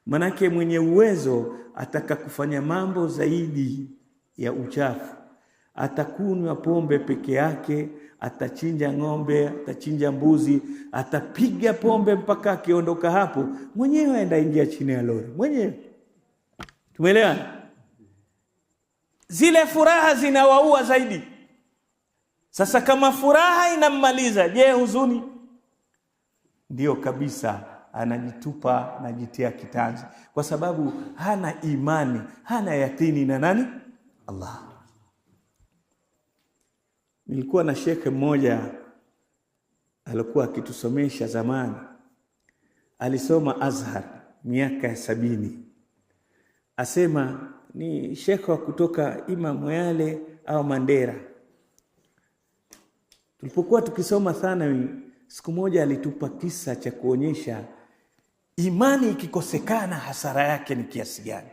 Manake mwenye uwezo ataka kufanya mambo zaidi ya uchafu, atakunywa pombe peke yake, atachinja ng'ombe, atachinja mbuzi, atapiga pombe mpaka akiondoka hapo mwenyewe aenda ingia chini ya lori mwenyewe. Tumeelewa? Zile furaha zinawaua zaidi. Sasa kama furaha inammaliza, je, huzuni? Ndio kabisa, anajitupa, anajitia kitanzi, kwa sababu hana imani, hana yakini na nani? Allah. Nilikuwa na shekhe mmoja alikuwa akitusomesha zamani, alisoma Azhar miaka ya 70. Asema ni shekhe wa kutoka ima Moyale au Mandera. Tulipokuwa tukisoma thanawi, siku moja alitupa kisa cha kuonyesha imani ikikosekana hasara yake ni kiasi gani.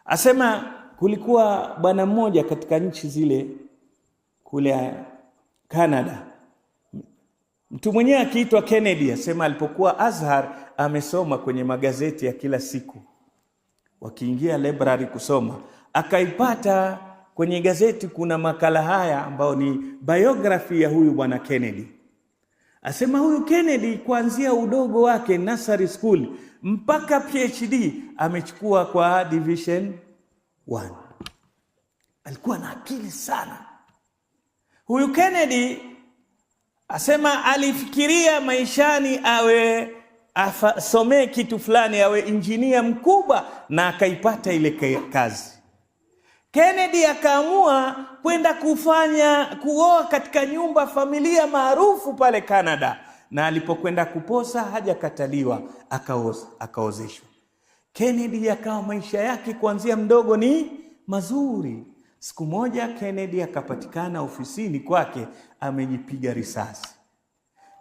Asema kulikuwa bwana mmoja katika nchi zile kule Canada, mtu mwenyewe akiitwa Kennedy. Asema alipokuwa Azhar amesoma kwenye magazeti ya kila siku, wakiingia library kusoma, akaipata kwenye gazeti kuna makala haya ambao ni biography ya huyu bwana Kennedy. Asema huyu Kennedy kuanzia udogo wake nursery school mpaka PhD amechukua kwa division 1. Alikuwa na akili sana huyu Kennedy. Asema alifikiria maishani awe asomee kitu fulani, awe injinia mkubwa, na akaipata ile kazi. Kennedy akaamua kwenda kuoa katika nyumba familia maarufu pale Canada, na alipokwenda kuposa hajakataliwa, akaozeshwa. Kennedy akawa maisha yake kuanzia mdogo ni mazuri. Siku moja Kennedy akapatikana ofisini kwake amejipiga risasi,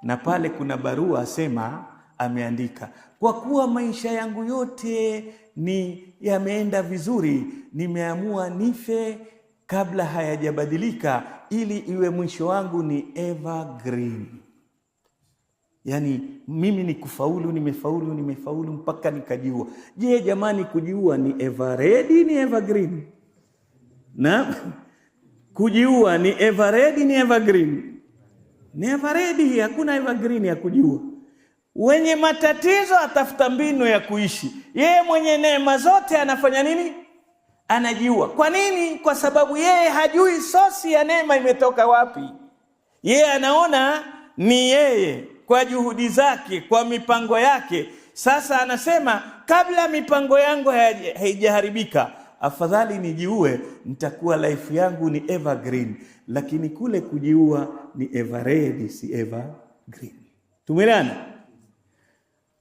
na pale kuna barua asema ameandika, kwa kuwa maisha yangu yote ni yameenda vizuri, nimeamua nife kabla hayajabadilika ili iwe mwisho wangu ni evergreen. Yani mimi ni kufaulu, nimefaulu mpaka nikajiua. Je, jamani, kujiua ni ever ready, ni evergreen? Na kujiua ni ever ready, ni evergreen? Ni ever ready, hakuna evergreen ya kujiua. Wenye matatizo atafuta mbinu ya kuishi. Yeye mwenye neema zote anafanya nini? Anajiua. Kwa nini? Kwa sababu yeye hajui sosi ya neema imetoka wapi. Yeye anaona ni yeye kwa juhudi zake, kwa mipango yake. Sasa anasema kabla mipango yangu haijaharibika, afadhali nijiue, nitakuwa life yangu ni evergreen. Lakini kule kujiua ni ever ready, si evergreen. Tumeelewana?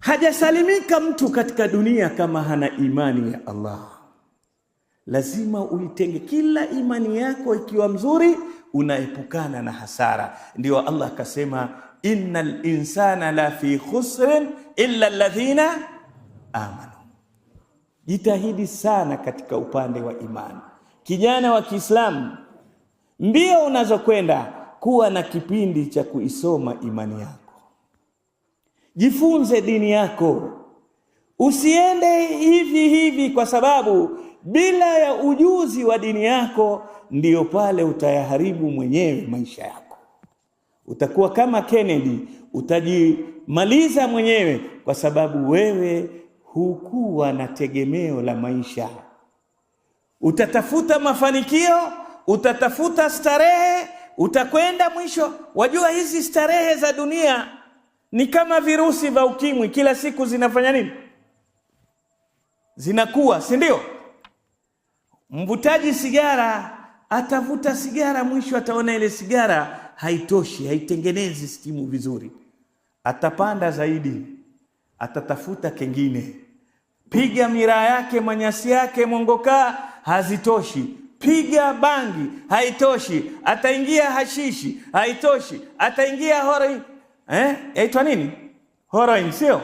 Hajasalimika mtu katika dunia kama hana imani ya Allah. Lazima uitenge kila imani yako ikiwa mzuri, unaepukana na hasara. Ndio Allah akasema innal insana la fi khusrin illa alladhina amanu. Jitahidi sana katika upande wa imani. Kijana wa Kiislamu, mbio unazokwenda, kuwa na kipindi cha kuisoma imani yako. Jifunze dini yako. Usiende hivi kwa sababu bila ya ujuzi wa dini yako ndio pale utayaharibu mwenyewe maisha yako. Utakuwa kama Kennedy, utajimaliza mwenyewe kwa sababu wewe hukuwa na tegemeo la maisha. Utatafuta mafanikio, utatafuta starehe, utakwenda mwisho. Wajua hizi starehe za dunia ni kama virusi vya ukimwi, kila siku zinafanya nini? Zinakuwa, si ndio? Mvutaji sigara atavuta sigara, mwisho ataona ile sigara haitoshi, haitengenezi stimu vizuri, atapanda zaidi, atatafuta kengine. Piga miraa yake, manyasi yake, mongoka, hazitoshi. Piga bangi, haitoshi. Ataingia hashishi, haitoshi. Ataingia heroin, yaitwa nini? Heroin, sio?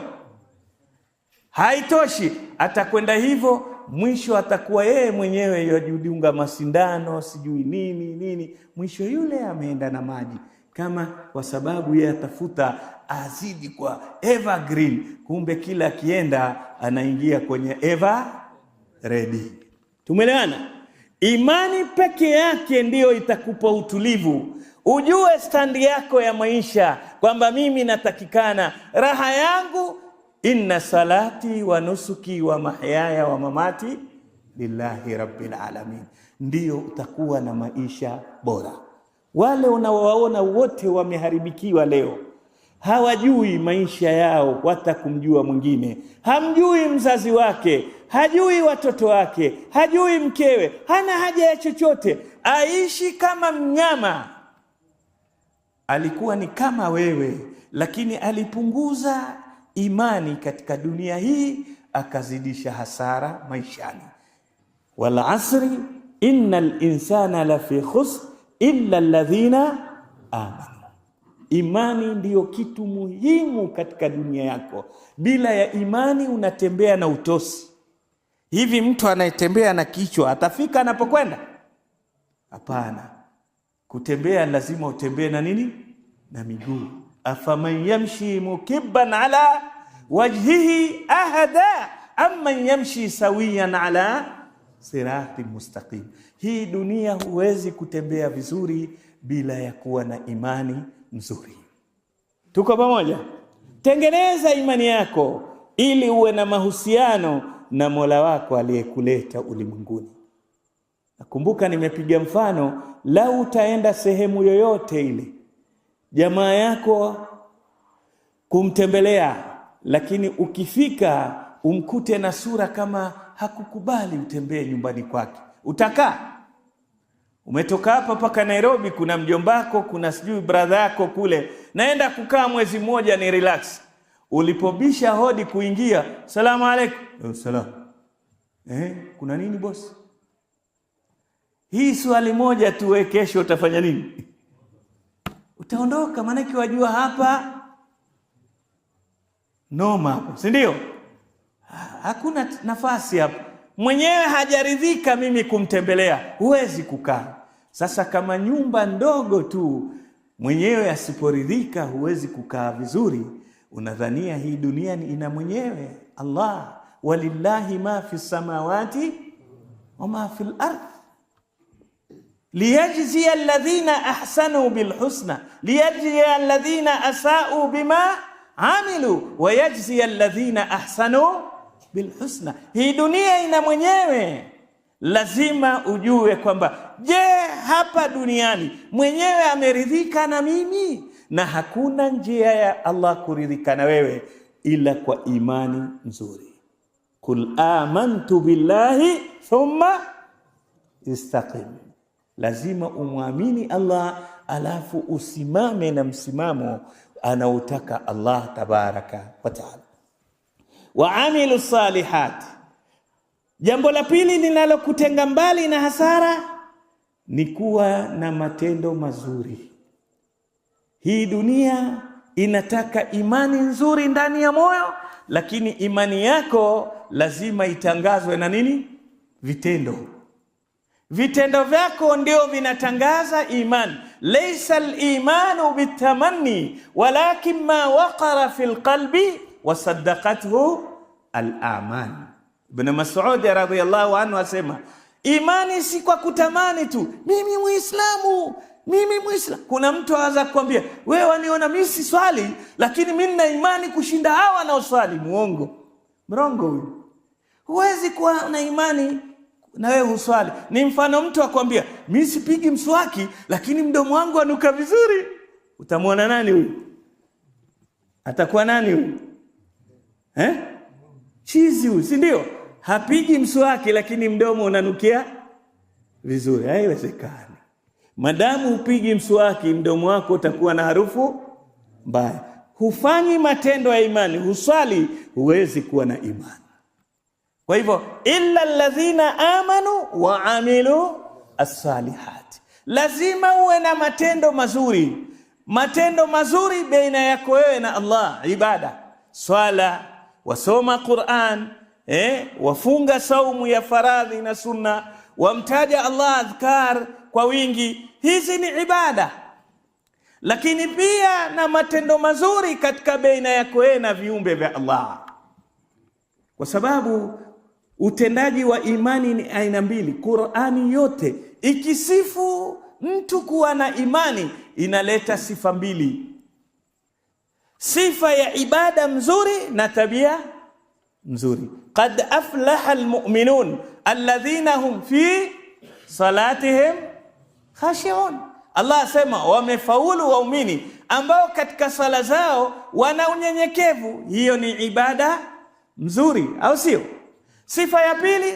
Haitoshi. Atakwenda hivyo, mwisho atakuwa yeye mwenyewe yajiunga masindano, sijui nini. Mwisho yule ameenda na maji. kama kwa sababu yeye atafuta azidi kwa evergreen, kumbe kila akienda anaingia kwenye ever ready. Tumeelewana? Imani peke yake ndiyo itakupa utulivu. Ujue standi yako ya maisha kwamba mimi natakikana raha yangu, inna salati wa nusuki wa mahyaya wa mamati lillahi rabbil alamin, ndiyo utakuwa na maisha bora. Wale unaowaona wote wameharibikiwa leo, hawajui maisha yao wata kumjua mwingine, hamjui mzazi wake, hajui watoto wake, hajui mkewe, hana haja ya chochote, aishi kama mnyama. Alikuwa ni kama wewe, lakini alipunguza imani katika dunia hii, akazidisha hasara maishani. Wal asri innal insana lafi khusr illa alladhina amanu. Imani ndiyo kitu muhimu katika dunia yako. Bila ya imani unatembea na utosi. Hivi mtu anayetembea na kichwa atafika anapokwenda? Hapana. Kutembea lazima utembee na nini? Na miguu. Afaman yamshi mukibban ala wajhihi ahada amman yamshi sawiyan ala sirati mustaqim. Hii dunia huwezi kutembea vizuri bila ya kuwa na imani nzuri. Tuko pamoja? Tengeneza imani yako ili uwe na mahusiano na Mola wako aliyekuleta ulimwenguni. Nakumbuka nimepiga mfano, lau utaenda sehemu yoyote ile, jamaa yako kumtembelea, lakini ukifika umkute na sura kama hakukubali utembee nyumbani kwake, utakaa? Umetoka hapa paka Nairobi, kuna mjombako, kuna sijui brother yako kule, naenda kukaa mwezi mmoja ni relax. Ulipobisha hodi kuingia, salamu alaykum. Salam. Kuna nini boss? Hii swali moja tu, wewe kesho utafanya nini? Utaondoka, maana wajua hapa noma hapo, si ndio? Hakuna nafasi hapa. Mwenyewe hajaridhika mimi kumtembelea, huwezi kukaa. Sasa kama nyumba ndogo tu, mwenyewe asiporidhika huwezi kukaa vizuri, unadhania hii dunia ina mwenyewe? Allah, walillahi ma fi samawati wa ma fi al-ardh liyajzi alladhina ahsanu bil husna liyajzi alladhina asau bima amilu wa yajzi alladhina ahsanu bil husna. Hii dunia ina mwenyewe. Lazima ujue kwamba je, hapa duniani mwenyewe ameridhika na mimi? Na hakuna njia ya Allah kuridhika na wewe ila kwa imani nzuri. Kul amantu billahi thumma istaqim. Lazima umwamini Allah alafu usimame na msimamo anaotaka Allah tabaraka wa taala. Wa amilu salihat. Jambo la pili linalokutenga mbali na hasara ni kuwa na matendo mazuri. Hii dunia inataka imani nzuri ndani ya moyo, lakini imani yako lazima itangazwe na nini? Vitendo. Vitendo vyako ndio vinatangaza imani. Laysa al-imanu bitamanni walakin ma waqara fil qalbi wasaddaqathu al-a'mal. Ibn Mas'ud radhiyallahu anhu asema, imani si kwa kutamani tu, mimi Muislamu, mimi Muislamu. Kuna mtu anaweza kukwambia, wewe waniona mimi si swali, lakini mimi nina imani kushinda hawa wanaoswali. Muongo. Mrongo huyu. Huwezi kuwa na imani na wewe huswali. Ni mfano mtu akwambia, mimi sipigi mswaki lakini mdomo wangu anuka vizuri. Utamwona nani huyu? Atakuwa nani huyu? Chizi huyu, si ndio? Hapigi mswaki lakini mdomo unanukia vizuri. Haiwezekani. Madamu upigi mswaki, mdomo wako utakuwa na harufu mbaya. Hufanyi matendo ya imani, huswali, huwezi kuwa na imani. Kwa hivyo, illa alladhina amanu wa amilu as-salihat. Lazima uwe na matendo mazuri. Matendo mazuri baina yako wewe na Allah, ibada, swala, wasoma Qur'an, wafunga saumu ya faradhi na sunna, wamtaja Allah adhkar kwa wingi. Hizi ni ibada. lakini pia na matendo mazuri katika baina yako na viumbe vya Allah, kwa sababu utendaji wa imani ni aina mbili. Qur'ani yote ikisifu mtu kuwa na imani inaleta sifa mbili: sifa ya ibada mzuri na tabia mzuri. Qad aflaha almu'minun alladhina hum fi salatihim khashi'un. Allah asema wamefaulu waumini ambao katika sala zao wana unyenyekevu. Hiyo ni ibada mzuri, au sio? Sifa ya pili,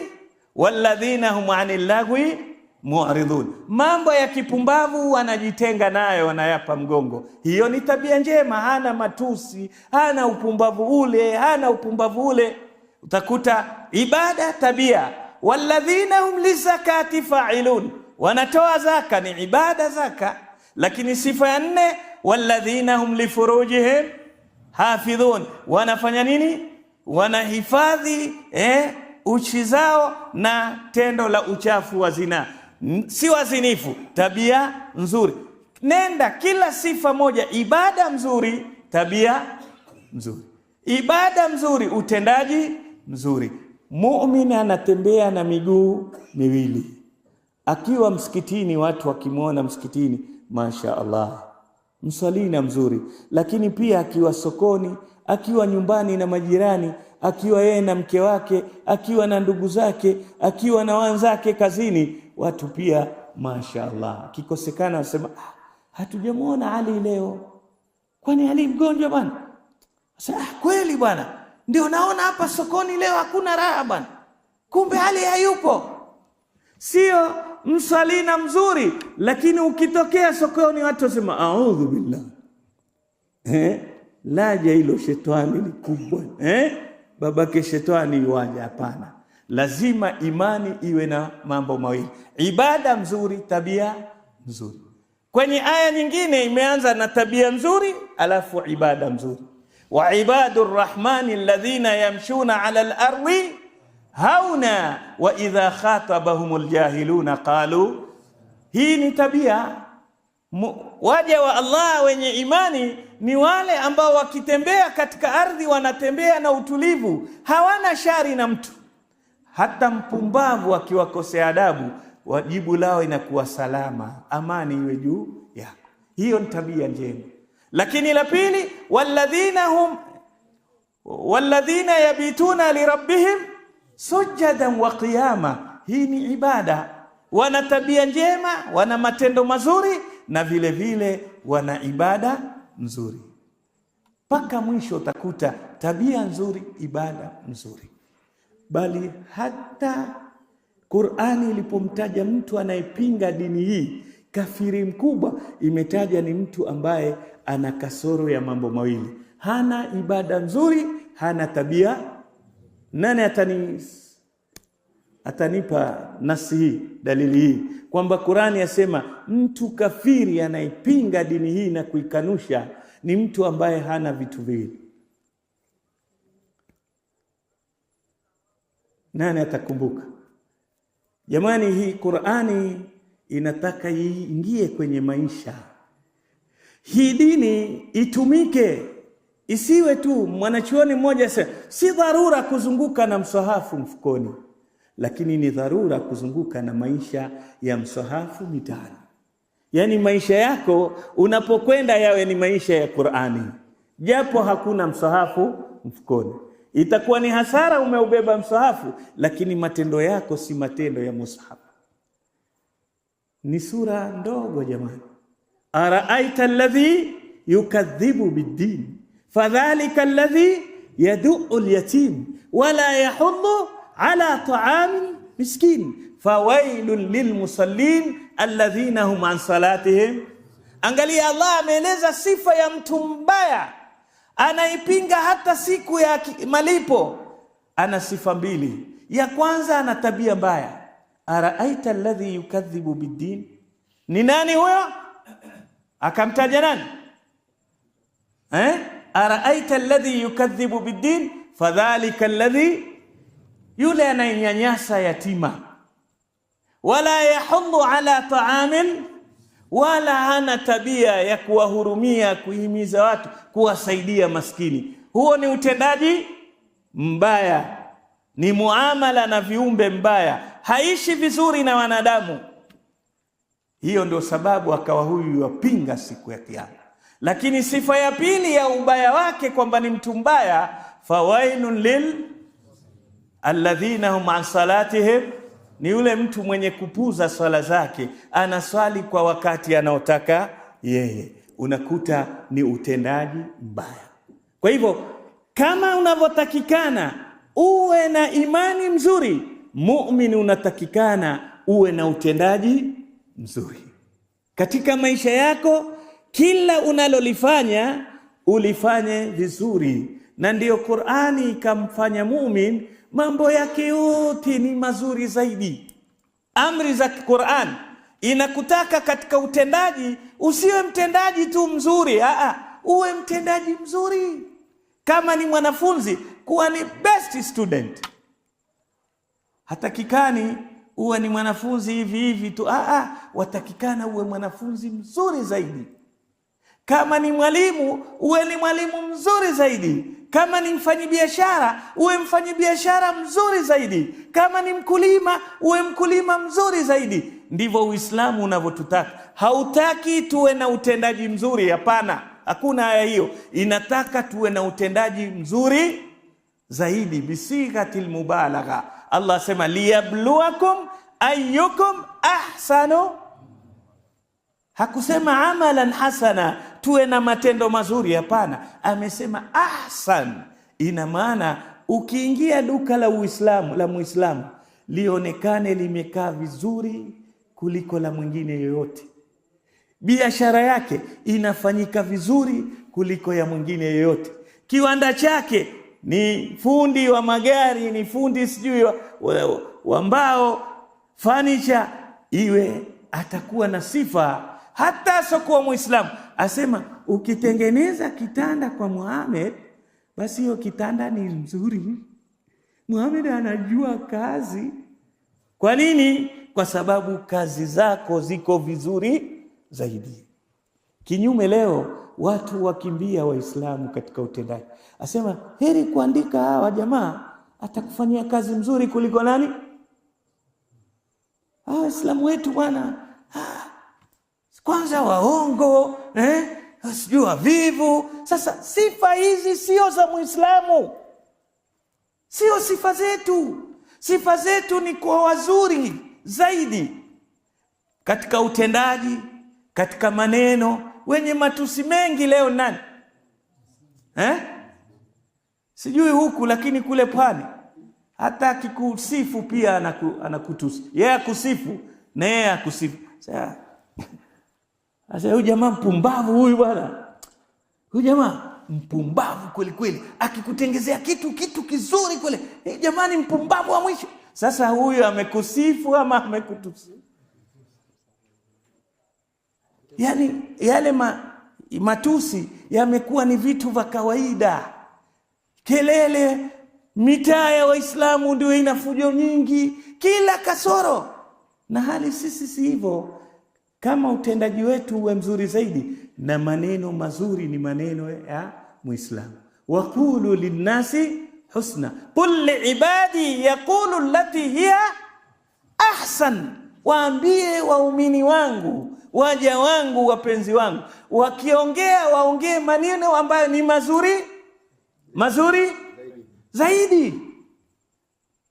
walladhina hum 'anil lagwi mu'ridun, mambo ya kipumbavu wanajitenga nayo, wanayapa mgongo. Hiyo ni tabia njema, hana matusi, hana upumbavu ule, utakuta ibada tabia. Walladhina hum lizakati fa'ilun, wanatoa zaka, ni ibada zaka. Lakini sifa ya nne, walladhina hum lifurujihim hafidhun, wanafanya nini? Wanahifadhi uchi zao na tendo la uchafu wa zina, si wazinifu. Tabia nzuri, nenda kila sifa moja: ibada mzuri, tabia mzuri, ibada mzuri, utendaji mzuri. Muumini anatembea na miguu miwili akiwa msikitini, watu wakimwona msikitini, masha Allah, msalina mzuri. Lakini pia akiwa sokoni, akiwa nyumbani na majirani, akiwa yeye na mke wake, akiwa na ndugu zake, akiwa na wenzake kazini, watu pia masha Allah. Akikosekana wasema hatujamuona Ali leo, kwani Ali mgonjwa bwana? Sasa kweli bwana, ndio naona hapa sokoni leo hakuna raha bwana, kumbe Ali hayupo. Sio msalina mzuri, lakini ukitokea sokoni watu wasema a'udhu billah, laja hilo shetani ni kubwa, babake shetani yuaje? Hapana, lazima imani iwe na mambo mawili: ibada mzuri, tabia nzuri. Kwenye aya nyingine imeanza na tabia nzuri alafu ibada mzuri. Wa ibadur rahmani alladhina yamshuna ala al-ardi hauna wa idha khatabahumul jahiluna qalu. Hii ni tabia. Waja wa Allah wenye imani ni wale ambao wakitembea katika ardhi wanatembea na utulivu, hawana shari na mtu. Hata mpumbavu akiwakosea adabu, wajibu lao inakuwa salama, amani iwe juu yako. Hiyo ni tabia njema. Lakini la pili, walladhina yabituna lirabbihim sujadan wa qiyama. Hii ni ibada. Wana tabia njema, wana matendo mazuri, na vile vile wana ibada nzuri. Paka mwisho utakuta tabia nzuri, ibada nzuri. Bali hata Qur'ani ilipomtaja mtu anayepinga dini hii, kafiri mkubwa, imetaja ni mtu ambaye ana kasoro ya mambo mawili: hana ibada nzuri, hana tabia. Nani atanipa nasi hii, dalili hii kwamba Qur'ani yasema mtu kafiri anayepinga dini hii na kuikanusha ni mtu ambaye hana vitu viwili? Nani atakumbuka? Jamani, hii Qur'ani inataka iingie kwenye maisha. Hii dini itumike, isiwe tu. Mwanachuoni mmoja sema si dharura kuzunguka na msahafu mfukoni, lakini ni dharura kuzunguka na maisha ya msahafu mitaani. Yaani maisha yako unapokwenda yawe ni maisha ya Qur'ani, japo hakuna msahafu mfukoni. Itakuwa ni hasara umeubeba msahafu, lakini matendo yako si matendo ya mushaf. Ni sura ndogo jamani. Araaita alladhi yukadhibu biddin fadhalika alladhi yad'u al-yatim wala yahuddu ala ta'amil miskin fawailun lilmusallin alladhina hum an salatihim. Angalia, Allah ameeleza sifa ya mtu mbaya anaipinga hata siku ya malipo. Ana sifa mbili. Ya kwanza, ana tabia mbaya. Araaita alladhi yukadhibu biddin, ni nani huyo? Akamtaja nani? Araaita alladhi yukadhibu biddin fadhalika alladhi, yule anayenyanyasa yatima. Wala yahuddu ala ta'amil, wala hana tabia ya kuwahurumia, kuhimiza watu, kuwasaidia maskini. Huo ni utendaji mbaya, ni muamala na viumbe mbaya, haishi vizuri na wanadamu. Hiyo ndio sababu akawa huyu wapinga siku ya Kiyama. Lakini sifa ya pili ya ubaya wake kwamba ni mtu mbaya, fawailun lil alladhina hum an salatihim, ni yule mtu mwenye kupuza swala zake, anaswali kwa wakati anaotaka yeye. Unakuta ni utendaji mbaya. Kwa hivyo kama unavyotakikana uwe na imani mzuri, muumini unatakikana uwe na utendaji mzuri katika maisha yako. Kila unalolifanya ulifanye vizuri, na ndiyo Qur'ani ikamfanya muumini mambo yake yote ni mazuri zaidi. Amri za Qur'an inakutaka katika utendaji usiwe mtendaji tu mzuri, uwe mtendaji mzuri. Kama ni mwanafunzi, kuwa ni best student. Hatakikani uwe ni mwanafunzi hivi hivi tu, watakikana uwe mwanafunzi mzuri zaidi. Kama ni mwalimu, uwe ni mwalimu mzuri zaidi. Kama ni mfanyibiashara, uwe mfanyibiashara mzuri zaidi. Kama ni mkulima, uwe mkulima mzuri zaidi. Ndivyo Uislamu unavyotutaka. Hautaki tuwe na utendaji mzuri, hapana. Hakuna aya hiyo. Inataka tuwe na utendaji mzuri zaidi, bisighatil mubalagha. Allah asema liyabluwakum ayyukum ahsanu. Hakusema amalan hasana, tuwe na matendo mazuri, hapana. Amesema ahsan. Ina maana ukiingia duka la Uislamu, la Muislamu, lionekane limekaa vizuri kuliko la mwingine yoyote. Biashara yake inafanyika vizuri kuliko ya mwingine yoyote. Kiwanda chake ni fundi wa magari, ni fundi sijui wa mbao, furniture, iwe atakuwa na sifa. Hata sokuwa Muislamu asema ukitengeneza kitanda kwa Muhammad, basi hiyo kitanda ni nzuri. Muhammad anajua kazi. Kwa nini? Kwa sababu kazi zako ziko vizuri zaidi. Kinyume leo watu wakimbia Waislamu katika utendaji. Asema heri kuandika hawa jamaa atakufanyia kazi mzuri kuliko nani? Waislamu wetu bwana, kwanza waongo, sijui wavivu. Sasa sifa hizi sio za Muislamu, sio sifa zetu. Sifa zetu ni kwa wazuri zaidi katika utendaji, katika maneno. Wenye matusi mengi leo nani? Sijui huku, lakini kule pwani hata akikusifu pia anakutusi. Yeye akusifu na yeye akusifu. Sasa huyu jamaa mpumbavu huyu bwana. Huyu jamaa mpumbavu kweli kweli. Akikutengezea kitu kizuri kweli, jamani mpumbavu wa mwisho. Sasa huyu amekusifu ama amekutusi? Yani yale matusi yamekuwa ni vitu vya kawaida. Kelele, mitaa ya Waislamu ndio ina fujo nyingi, kila kasoro. Na hali sisi si hivyo. Kama utendaji wetu uwe mzuri zaidi, na maneno mazuri ni maneno ya Muislamu. Waqulu linnasi husna, qul liibadi yaqulu allati hiya ahsan. Waambie waumini wangu, waja wangu, wapenzi wangu, wakiongea waongee maneno ambayo ni mazuri zaidi.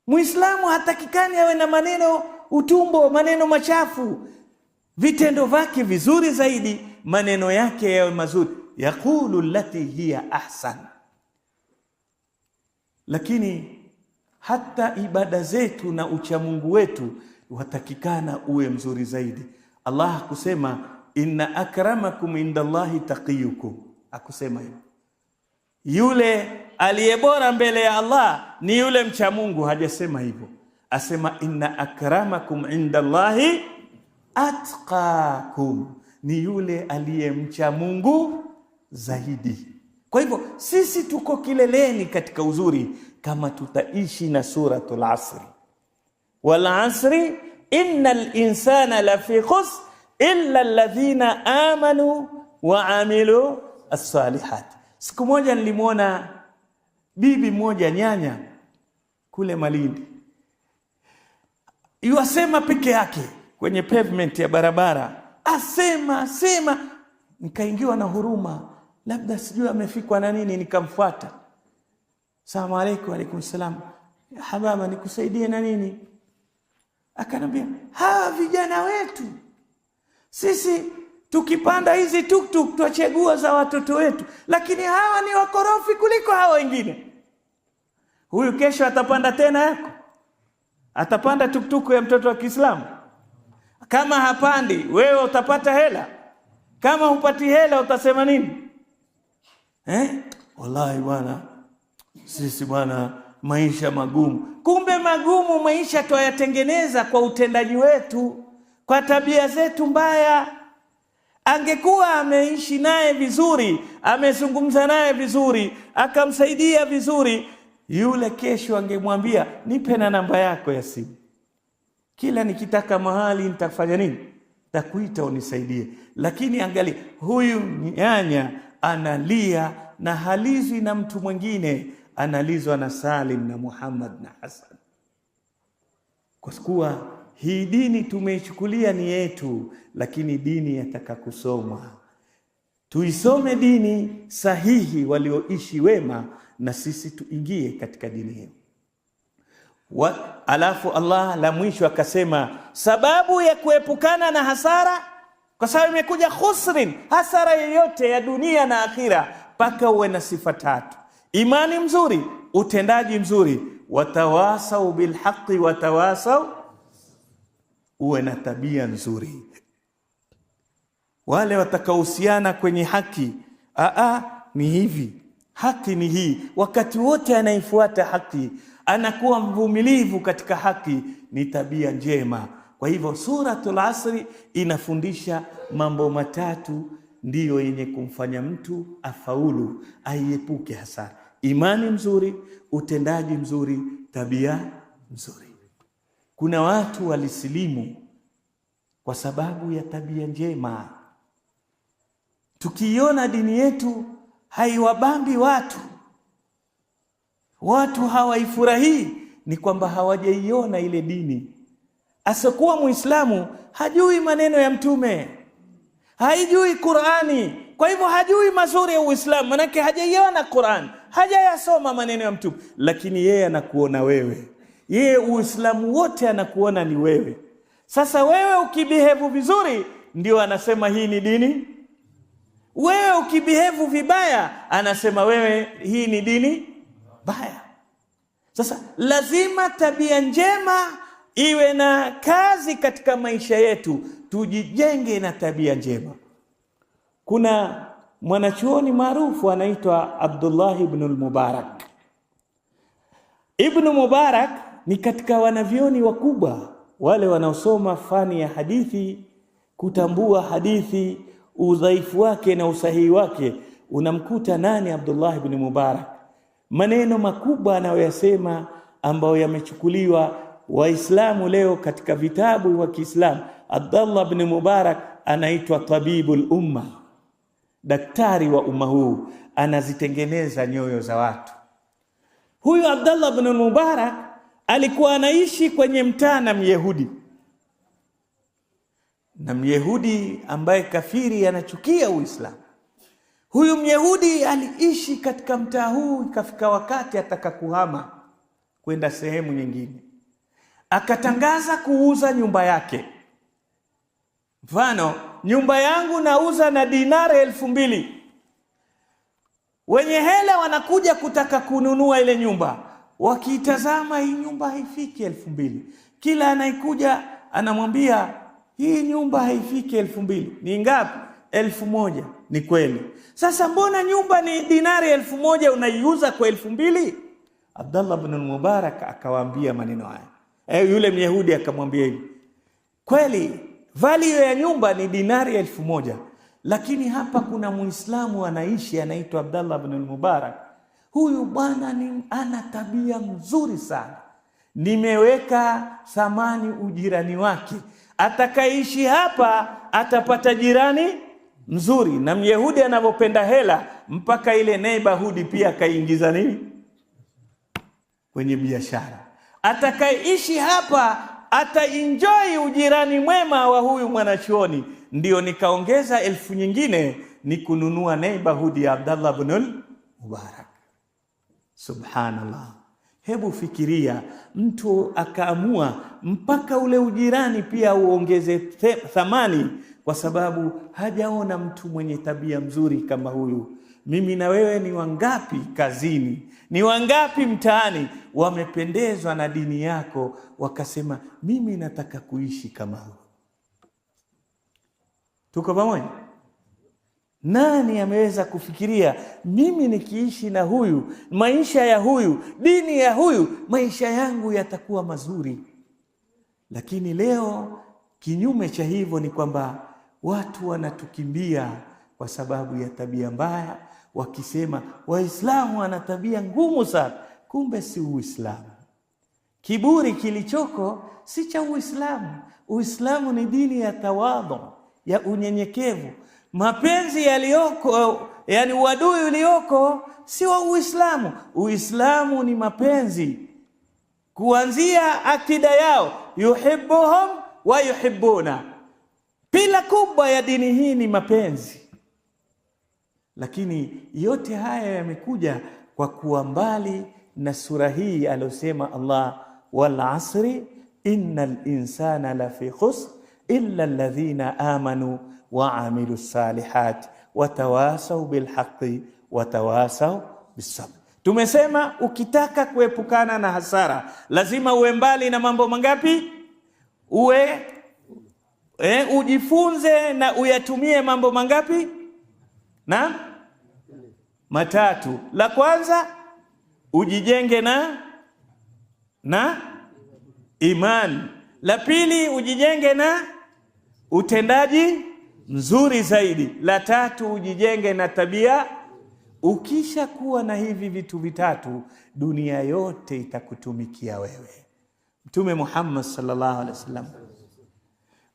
Muislamu hatakikani awe na maneno utumbo, maneno machafu. Vitendo vyake vizuri zaidi, maneno yake yawe mazuri. Yaqulu allati hiya ahsan. Lakini hata ibada zetu na uchamungu wetu watakikana uwe mzuri zaidi. Allah kusema inna akramakum indallahi taqiyukum. Akusema hivyo. Yule aliyebora mbele ya Allah ni yule mcha Mungu. Hajasema hivyo. Asema inna akramakum indallahi atqakum, ni yule aliyemcha Mungu zaidi. Kwa hivyo sisi tuko kileleni katika uzuri kama tutaishi na suratul asri. Wal asri innal insana lafi khusr illa alladhina amanu wa amilu as-salihat. Siku moja nilimwona bibi moja nyanya kule Malindi, yuasema peke yake kwenye pavement ya barabara, asema. Nikaingiwa na huruma, labda sijui amefikwa na nini, nikamfuata. Asalamu alaykum. Wa alaykum salam. Hababa, nikusaidie na nini? Akanambia, hawa vijana wetu sisi tukipanda hizi tuktuk tuachagua za watoto wetu, lakini hawa ni wakorofi kuliko hawa wengine. Huyu kesho atapanda tena yako, atapanda tuktuku ya mtoto wa Kiislamu. Kama hapandi, wewe utapata hela. Kama hupati hela, utasema nini? Wallahi bwana, sisi bwana, maisha magumu. Kumbe magumu maisha tuyatengeneza kwa utendaji wetu, kwa tabia zetu mbaya. Angekuwa ameishi naye vizuri, amezungumza naye vizuri, akamsaidia vizuri, yule kesho angemwambia, nipe na namba yako ya simu, kila nikitaka mahali nitafanya nini, nitakuita unisaidie. Lakini angalia, huyu nyanya analia na halizwi na mtu mwingine, analizwa na Salim na Muhammad na Hassan. Kwa kuwa hii dini tumeichukulia ni yetu, lakini dini yataka kusomwa. Tuisome dini sahihi walioishi wema, na sisi tuingie katika dini hiyo. Alafu Allah la mwisho akasema sababu ya kuepukana na hasara, kwa sababu imekuja khusrin, hasara yoyote ya dunia na akhira, paka uwe na sifa tatu: imani mzuri, utendaji mzuri, watawasau bilhaqi watawasau, uwe na tabia nzuri. Wale watakaohusiana kwenye haki, ni hivi, haki ni hii, wakati wote anaifuata haki, anakuwa mvumilivu katika haki, ni tabia njema. Kwa hivyo Suratul Asri inafundisha mambo matatu ndiyo yenye kumfanya mtu afaulu, aiepuke hasara: imani mzuri, utendaji mzuri, tabia nzuri. Kuna watu walisilimu kwa sababu ya tabia njema. Tukiona dini yetu haiwabambi watu hawaifurahii, ni kwamba hawajaiona ile dini. Asokuwa Muislamu hajui maneno ya Mtume, haijui Qur'ani, kwa hivyo hajui mazuri ya Uislamu, manake hajaiona Qur'an, hajayasoma maneno ya Mtume. Lakini yeye anakuona wewe, yeye Uislamu wote anakuona ni wewe. Sasa wewe ukibehave vizuri, ndio anasema hii ni dini. Wewe ukibehave vibaya, anasema wewe hii ni dini baya. Sasa lazima tabia njema iwe na kazi katika maisha yetu, tujijenge na tabia njema. Kuna mwanachuoni maarufu anaitwa Abdullah ibn al-Mubarak. Ibn Mubarak ni katika wanavyoni wakubwa wale wanaosoma fani ya hadithi, kutambua hadithi, udhaifu wake na usahihi wake. Unamkuta nani? Abdullah ibn Mubarak. Maneno makubwa anayoyasema ambayo yamechukuliwa Waislamu leo katika vitabu wa Kiislamu. Abdullah ibn Mubarak anaitwa tabibul umma, daktari wa umma huu, anazitengeneza nyoyo za watu. Huyu Abdullah ibn Mubarak alikuwa anaishi kwenye mtaa na Myahudi ambaye kafiri anachukia Uislamu. Huyu Myahudi aliishi katika mtaa huu, ikafika wakati ataka kuhama kwenda sehemu nyingine, akatangaza kuuza nyumba yake. Mfano, nyumba yangu nauza na dinari 2,000. Wenye hela wanakuja kutaka kununua ile nyumba, wakitazama hii nyumba haifiki 2,000. Kila anaikuja anamwambia hii nyumba haifiki 2,000. Ni ngapi? 1,000. Ni kweli. Sasa mbona nyumba ni dinari 1,000 unaiuza kwa 2,000? Abdullah ibn Mubarak akawaambia maneno haya. Yule Myahudi akamwambia hivi, kweli value ya nyumba ni dinari 1,000, lakini hapa kuna Muislamu anaishi anaitwa Abdullah ibn Mubarak. Huyu bwana ana tabia mzuri sana, nimeweka thamani ujirani wake, Atakaishi hapa atapata jirani mzuri. Na Myahudi anavyopenda hela, mpaka ile neighborhood pia akaingiza nini kwenye biashara. Atakaishi hapa ataenjoy ujirani mwema wa huyu mwanachuoni. Ndio nikaongeza 1000 nyingine ni kununua neighborhood ya Abdallah ibn Mubarak. Subhanallah. Hebu fikiria, mtu akaamua mpaka ule ujirani pia uongeze thamani, kwa sababu hajaona mtu mwenye tabia mzuri kama huyu. Mimi na wewe ni wangapi kazini, ni wangapi mtaani wamependezwa na dini yako, wakasema mimi nataka kuishi kama huyu. Tuko pamoja? Nani ameweza kufikiria mimi nikiishi na huyu, maisha ya huyu, dini ya huyu, maisha yangu yatakuwa mazuri? Lakini leo kinyume cha hivyo ni kwamba watu wanatukimbia kwa sababu ya tabia mbaya, wakisema Waislamu wana tabia ngumu sana. Kumbe si Uislamu. Kiburi kilichoko si cha Uislamu. Uislamu ni dini ya tawadhu, ya unyenyekevu. Mapenzi yaliyoko, yani uadui ulioko, si wa Uislamu. Uislamu ni mapenzi, kuanzia akida yao, yuhibbuhum wa yuhibbuna. Pila kubwa ya dini hii ni mapenzi. Lakini yote haya yamekuja kwa kuwa mbali na sura hii alosema Allah, wal asri innal insana lafi khusr illa alladhina amanu wa amilu salihat watawasaw bilhaqqi watawasaw bisabr. Tumesema ukitaka kuepukana na hasara lazima uwe mbali na mambo mangapi? Ujifunze na uyatumie mambo mangapi? Na matatu. La kwanza, ujijenge na imani. La pili, ujijenge na utendaji mzuri zaidi. La tatu, ujijenge na tabia. Ukisha kuwa na hivi vitu vitatu, dunia yote itakutumikia wewe. Mtume Muhammad sallallahu alaihi wasallam,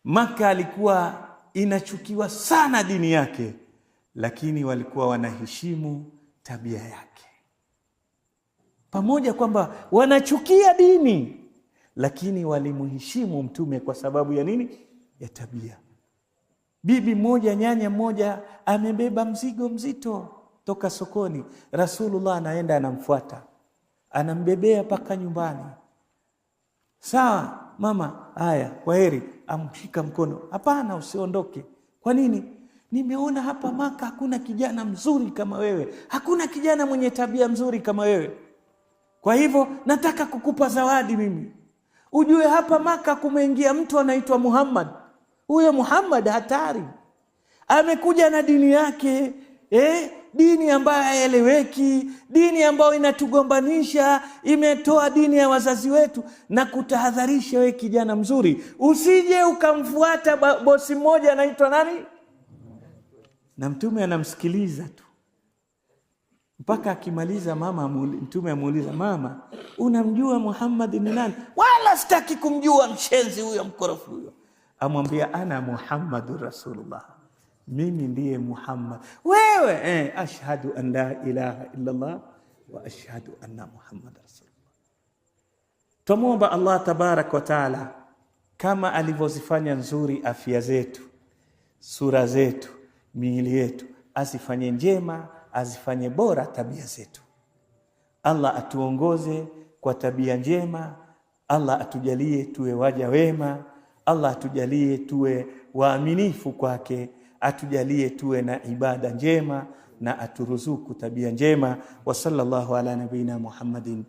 Maka alikuwa inachukiwa sana dini yake, lakini walikuwa wanaheshimu tabia yake. Pamoja kwamba wanachukia dini, lakini walimheshimu mtume kwa sababu ya nini? Ya tabia. Bibi moja, nyanya moja amebeba mzigo mzito toka sokoni. Rasulullah anaenda anamfuata, anambebea paka nyumbani. Sawa mama, haya kwaheri. Amshika mkono, hapana usiondoke. Kwa nini? Nimeona hapa Maka hakuna kijana mzuri kama wewe, hakuna kijana mwenye tabia mzuri kama wewe. Kwa hivyo nataka kukupa zawadi mimi. Ujue hapa Maka kumeingia mtu anaitwa Muhammad. Huyo Muhammad hatari, amekuja na dini yake, dini ambayo haieleweki, dini ambayo inatugombanisha, imetoa dini ya wazazi wetu. Na kutahadharisha wewe kijana mzuri, usije ukamfuata bosi mmoja anaitwa nani? Na mtume anamsikiliza tu mpaka akimaliza. Mtume amuuliza, mama, unamjua Muhammad ni nani? Wala sitaki kumjua, mshenzi huyo, mkorofu huyo. Amwambia, ana Muhammadur Rasulullah, mimi ndiye Muhammad. Wewe ashhadu an la ilaha illa Allah wa ashhadu anna Muhammadar Rasulullah. Tumuomba Allah tabarak wa taala, kama alivyozifanya nzuri afya zetu, sura zetu, miili yetu, azifanye njema, azifanye bora tabia zetu. Allah atuongoze kwa tabia njema. Allah atujalie tuwe waja wema. Allah atujalie tuwe waaminifu kwake. Atujalie tuwe na ibada njema na aturuzuku tabia njema. Wa sallallahu ala nabina Muhammadin